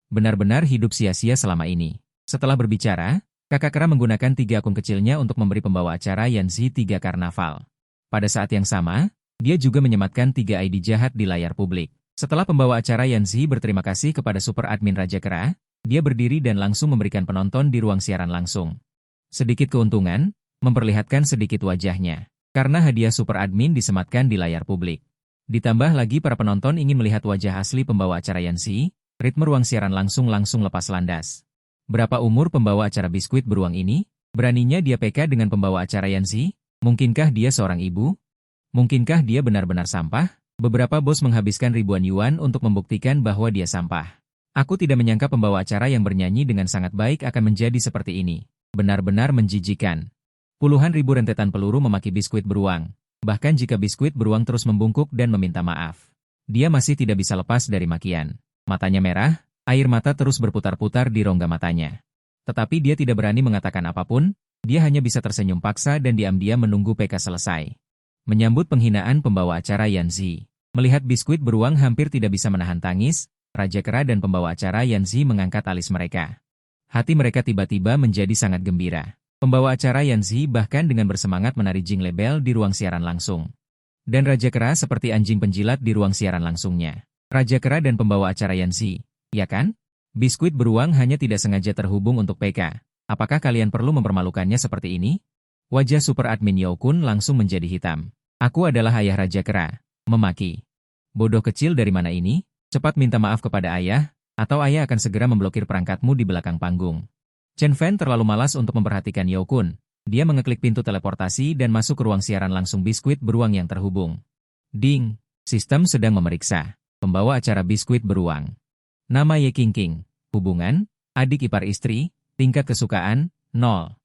Benar-benar hidup sia-sia selama ini. Setelah berbicara, Kakak Kera menggunakan 3 akun kecilnya untuk memberi pembawa acara Yanzi 3 karnaval. Pada saat yang sama, dia juga menyematkan 3 ID jahat di layar publik. Setelah pembawa acara Yanzi berterima kasih kepada super admin Raja Kera, dia berdiri dan langsung memberikan penonton di ruang siaran langsung sedikit keuntungan, memperlihatkan sedikit wajahnya. Karena hadiah super admin disematkan di layar publik. Ditambah lagi para penonton ingin melihat wajah asli pembawa acara Yanzi, ritme ruang siaran langsung lepas landas. Berapa umur pembawa acara biskuit beruang ini? Beraninya dia PK dengan pembawa acara Yanzi? Mungkinkah dia seorang ibu? Mungkinkah dia benar-benar sampah? Beberapa bos menghabiskan ribuan yuan untuk membuktikan bahwa dia sampah. Aku tidak menyangka pembawa acara yang bernyanyi dengan sangat baik akan menjadi seperti ini. Benar-benar menjijikan. Puluhan ribu rentetan peluru memaki biskuit beruang. Bahkan jika biskuit beruang terus membungkuk dan meminta maaf, dia masih tidak bisa lepas dari makian. Matanya merah, air mata terus berputar-putar di rongga matanya. Tetapi dia tidak berani mengatakan apapun, dia hanya bisa tersenyum paksa dan diam-diam menunggu PK selesai. Menyambut penghinaan pembawa acara Yanzi. Melihat biskuit beruang hampir tidak bisa menahan tangis, Raja Kera dan pembawa acara Yanzi mengangkat alis mereka. Hati mereka tiba-tiba menjadi sangat gembira. Pembawa acara Yanzi bahkan dengan bersemangat menari jingle bell di ruang siaran langsung. Dan Raja Kera seperti anjing penjilat di ruang siaran langsungnya. Raja Kera dan pembawa acara Yanzi, ya kan? Biskuit beruang hanya tidak sengaja terhubung untuk PK. Apakah kalian perlu mempermalukannya seperti ini? Wajah super admin Yaokun langsung menjadi hitam. Aku adalah ayah Raja Kera. Memaki. Bodoh kecil dari mana ini? Cepat minta maaf kepada ayah, atau ayah akan segera memblokir perangkatmu di belakang panggung. Chen Fan terlalu malas untuk memperhatikan Yaokun. Dia mengeklik pintu teleportasi dan masuk ke ruang siaran langsung biskuit beruang yang terhubung. Ding! Sistem sedang memeriksa. Pembawa acara biskuit beruang. Nama Ye King. Hubungan, adik ipar istri, tingkat kesukaan, 0.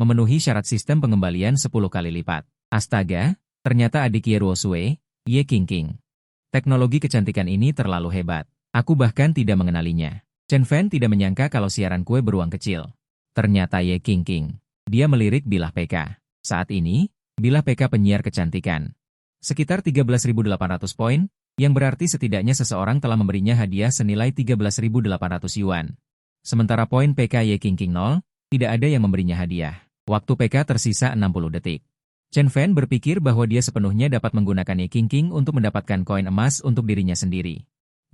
Memenuhi syarat sistem pengembalian 10 kali lipat. Astaga, ternyata adik Ye Ruosue, Ye King. Teknologi kecantikan ini terlalu hebat. Aku bahkan tidak mengenalinya. Chen Fan tidak menyangka kalau siaran kue beruang kecil. Ternyata Ye King. Dia melirik bilah PK. Saat ini, bilah PK penyiar kecantikan. Sekitar 13.800 poin, yang berarti setidaknya seseorang telah memberinya hadiah senilai 13.800 yuan. Sementara poin PK Ye King 0, tidak ada yang memberinya hadiah. Waktu PK tersisa 60 detik. Chen Fan berpikir bahwa dia sepenuhnya dapat menggunakan Ye King untuk mendapatkan koin emas untuk dirinya sendiri.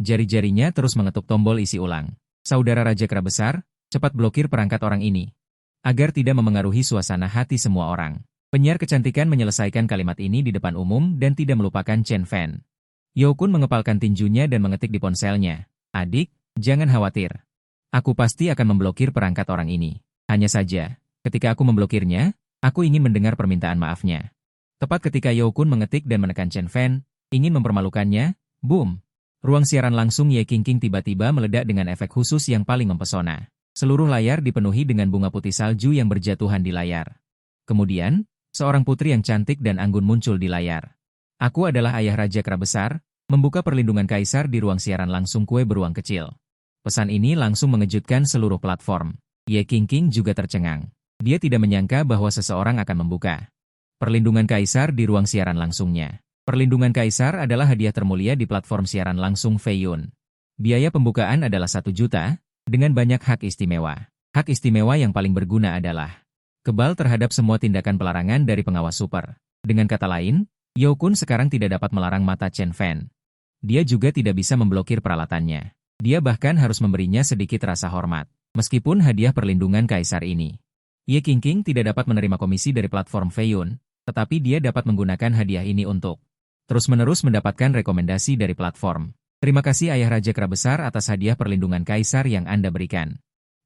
Jari-jarinya terus mengetuk tombol isi ulang. Saudara Raja Kera besar, cepat blokir perangkat orang ini. Agar tidak memengaruhi suasana hati semua orang. Penyiar kecantikan menyelesaikan kalimat ini di depan umum dan tidak melupakan Chen Fan. Yaokun mengepalkan tinjunya dan mengetik di ponselnya. Adik, jangan khawatir. Aku pasti akan memblokir perangkat orang ini. Hanya saja, ketika aku memblokirnya, aku ingin mendengar permintaan maafnya. Tepat ketika Yaokun mengetik dan menekan Chen Fan, ingin mempermalukannya, boom! Ruang siaran langsung Ye King tiba-tiba meledak dengan efek khusus yang paling mempesona. Seluruh layar dipenuhi dengan bunga putih salju yang berjatuhan di layar. Kemudian, Seorang putri yang cantik dan anggun muncul di layar. Aku adalah ayah Raja Kera Besar, membuka perlindungan kaisar di ruang siaran langsung kue beruang kecil. Pesan ini langsung mengejutkan seluruh platform. Ye Qingqing juga tercengang. Dia tidak menyangka bahwa seseorang akan membuka perlindungan kaisar di ruang siaran langsungnya. Perlindungan kaisar adalah hadiah termulia di platform siaran langsung Feiyun. Biaya pembukaan adalah 1 juta, dengan banyak hak istimewa. Hak istimewa yang paling berguna adalah kebal terhadap semua tindakan pelarangan dari pengawas super. Dengan kata lain, Yao Kun sekarang tidak dapat melarang mata Chen Fan. Dia juga tidak bisa memblokir peralatannya. Dia bahkan harus memberinya sedikit rasa hormat. Meskipun hadiah perlindungan kaisar ini, Ye Qingqing tidak dapat menerima komisi dari platform Feiyun, tetapi dia dapat menggunakan hadiah ini untuk terus-menerus mendapatkan rekomendasi dari platform. Terima kasih Ayah Raja Kera Besar atas hadiah perlindungan kaisar yang Anda berikan.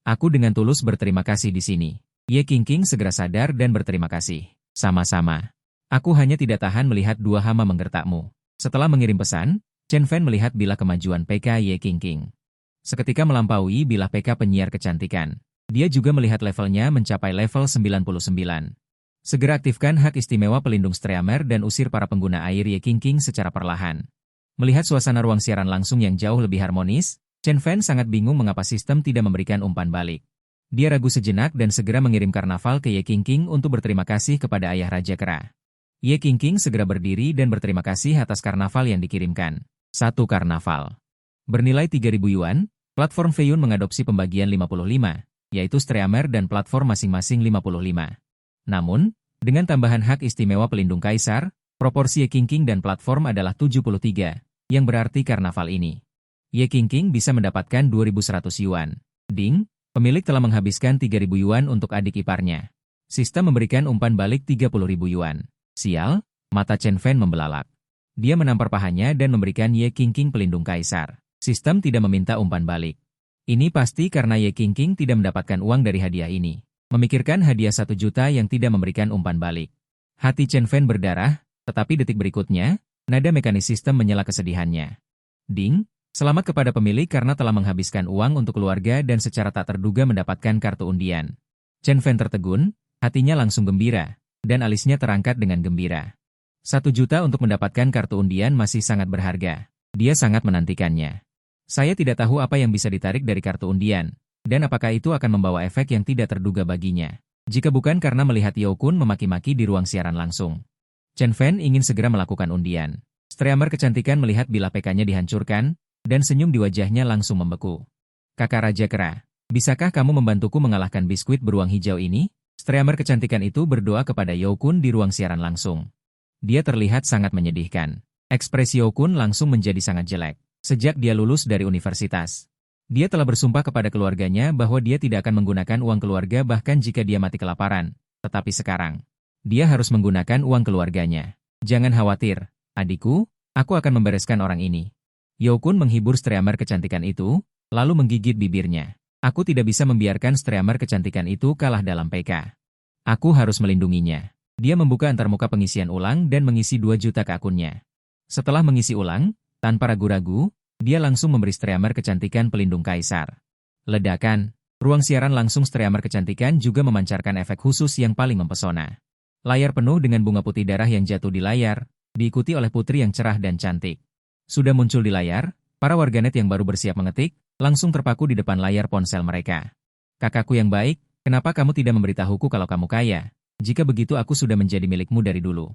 Aku dengan tulus berterima kasih di sini. Ye Qingqing segera sadar dan berterima kasih. Sama-sama. Aku hanya tidak tahan melihat dua hama menggertakmu. Setelah mengirim pesan, Chen Fan melihat bilah kemajuan PK Ye Qingqing. Seketika melampaui bilah PK penyiar kecantikan. Dia juga melihat levelnya mencapai level 99. Segera aktifkan hak istimewa pelindung streamer dan usir para pengguna air Ye Qingqing secara perlahan. Melihat suasana ruang siaran langsung yang jauh lebih harmonis, Chen Fan sangat bingung mengapa sistem tidak memberikan umpan balik. Dia ragu sejenak dan segera mengirim karnaval ke Ye Qingqing untuk berterima kasih kepada Ayah Raja Kera. Ye Qingqing segera berdiri dan berterima kasih atas karnaval yang dikirimkan. 1 karnaval. Bernilai 3.000 yuan, platform Feiyun mengadopsi pembagian 55, yaitu streamer dan platform masing-masing 55. Namun, dengan tambahan hak istimewa pelindung kaisar, proporsi Ye Qingqing dan platform adalah 73, yang berarti karnaval ini Ye Qingqing bisa mendapatkan 2.100 yuan. Ding, pemilik telah menghabiskan 3.000 yuan untuk adik iparnya. Sistem memberikan umpan balik 30.000 yuan. Sial, mata Chen Fan membelalak. Dia menampar pahanya dan memberikan Ye Qingqing pelindung kaisar. Sistem tidak meminta umpan balik. Ini pasti karena Ye Qingqing tidak mendapatkan uang dari hadiah ini. Memikirkan hadiah 1 juta yang tidak memberikan umpan balik. Hati Chen Fan berdarah, tetapi detik berikutnya, nada mekanis sistem menyela kesedihannya. Ding, selamat kepada pemilik karena telah menghabiskan uang untuk keluarga dan secara tak terduga mendapatkan kartu undian. Chen Fan tertegun, hatinya langsung gembira, dan alisnya terangkat dengan gembira. 1 juta untuk mendapatkan kartu undian masih sangat berharga. Dia sangat menantikannya. Saya tidak tahu apa yang bisa ditarik dari kartu undian, dan apakah itu akan membawa efek yang tidak terduga baginya. Jika bukan karena melihat Yao Kun memaki-maki di ruang siaran langsung. Chen Fan ingin segera melakukan undian. Streamer kecantikan melihat bilah PK-nya dihancurkan, dan senyum di wajahnya langsung membeku. Kakak Raja Kera, bisakah kamu membantuku mengalahkan biskuit beruang hijau ini? Streamer kecantikan itu berdoa kepada Yao Kun di ruang siaran langsung. Dia terlihat sangat menyedihkan. Ekspresi Yao Kun langsung menjadi sangat jelek. Sejak dia lulus dari universitas, dia telah bersumpah kepada keluarganya bahwa dia tidak akan menggunakan uang keluarga bahkan jika dia mati kelaparan. Tetapi sekarang, dia harus menggunakan uang keluarganya. Jangan khawatir, adikku, aku akan membereskan orang ini. Yao Kun menghibur streamer kecantikan itu, lalu menggigit bibirnya. Aku tidak bisa membiarkan streamer kecantikan itu kalah dalam PK. Aku harus melindunginya. Dia membuka antarmuka pengisian ulang dan mengisi 2 juta ke akunnya. Setelah mengisi ulang, tanpa ragu-ragu, dia langsung memberi streamer kecantikan pelindung kaisar. Ledakan, ruang siaran langsung streamer kecantikan juga memancarkan efek khusus yang paling mempesona. Layar penuh dengan bunga putih darah yang jatuh di layar, diikuti oleh putri yang cerah dan cantik. Sudah muncul di layar, para warganet yang baru bersiap mengetik, langsung terpaku di depan layar ponsel mereka. Kakakku yang baik, kenapa kamu tidak memberitahuku kalau kamu kaya? Jika begitu aku sudah menjadi milikmu dari dulu.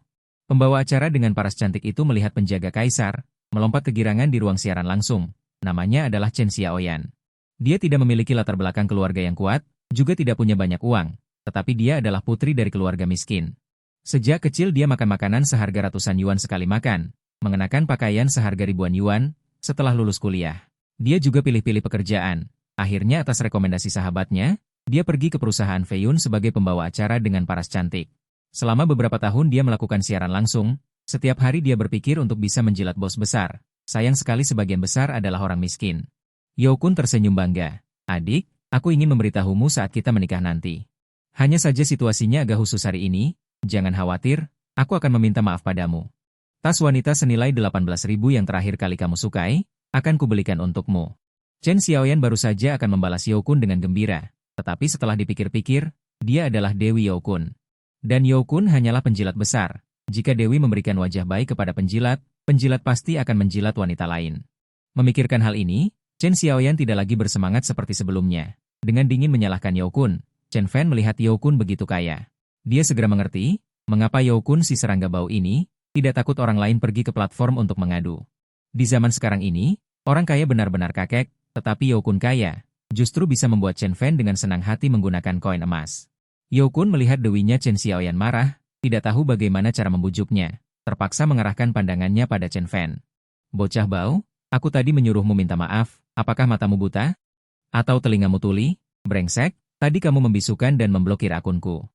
Pembawa acara dengan paras cantik itu melihat penjaga kaisar, melompat kegirangan di ruang siaran langsung. Namanya adalah Chen Xiaoyan. Dia tidak memiliki latar belakang keluarga yang kuat, juga tidak punya banyak uang, tetapi dia adalah putri dari keluarga miskin. Sejak kecil dia makan makanan seharga ratusan yuan sekali makan, mengenakan pakaian seharga ribuan yuan. Setelah lulus kuliah, dia juga pilih-pilih pekerjaan. Akhirnya atas rekomendasi sahabatnya, dia pergi ke perusahaan Feiyun sebagai pembawa acara dengan paras cantik. Selama beberapa tahun dia melakukan siaran langsung, setiap hari dia berpikir untuk bisa menjilat bos besar. Sayang sekali sebagian besar adalah orang miskin. Yao Kun tersenyum bangga. Adik, aku ingin memberitahumu saat kita menikah nanti. Hanya saja situasinya agak khusus hari ini, jangan khawatir, aku akan meminta maaf padamu. Tas wanita senilai 18.000 yang terakhir kali kamu sukai, akan kubelikan untukmu. Chen Xiaoyan baru saja akan membalas Yao Kun dengan gembira, tetapi setelah dipikir-pikir, dia adalah Dewi Yao Kun. Dan You Kun hanyalah penjilat besar. Jika Dewi memberikan wajah baik kepada penjilat, penjilat pasti akan menjilat wanita lain. Memikirkan hal ini, Chen Xiaoyan tidak lagi bersemangat seperti sebelumnya. Dengan dingin menyalahkan You Kun, Chen Fan melihat You Kun begitu kaya. Dia segera mengerti, mengapa You Kun si serangga bau ini, tidak takut orang lain pergi ke platform untuk mengadu. Di zaman sekarang ini, orang kaya benar-benar kakek, tetapi You Kun kaya, justru bisa membuat Chen Fan dengan senang hati menggunakan koin emas. You Kun melihat dewinya Chen Xiaoyan marah, tidak tahu bagaimana cara membujuknya, terpaksa mengarahkan pandangannya pada Chen Fan. Bocah bau, aku tadi menyuruhmu minta maaf, apakah matamu buta? Atau telingamu tuli? Brengsek, tadi kamu membisukan dan memblokir akunku.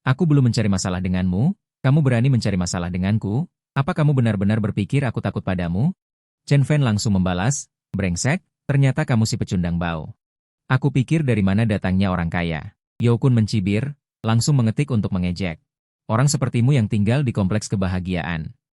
Aku belum mencari masalah denganmu, kamu berani mencari masalah denganku? Apa kamu benar-benar berpikir aku takut padamu? Chen Fan langsung membalas, brengsek, ternyata kamu si pecundang bau. Aku pikir dari mana datangnya orang kaya. You Kun mencibir, langsung mengetik untuk mengejek. Orang sepertimu yang tinggal di kompleks kebahagiaan.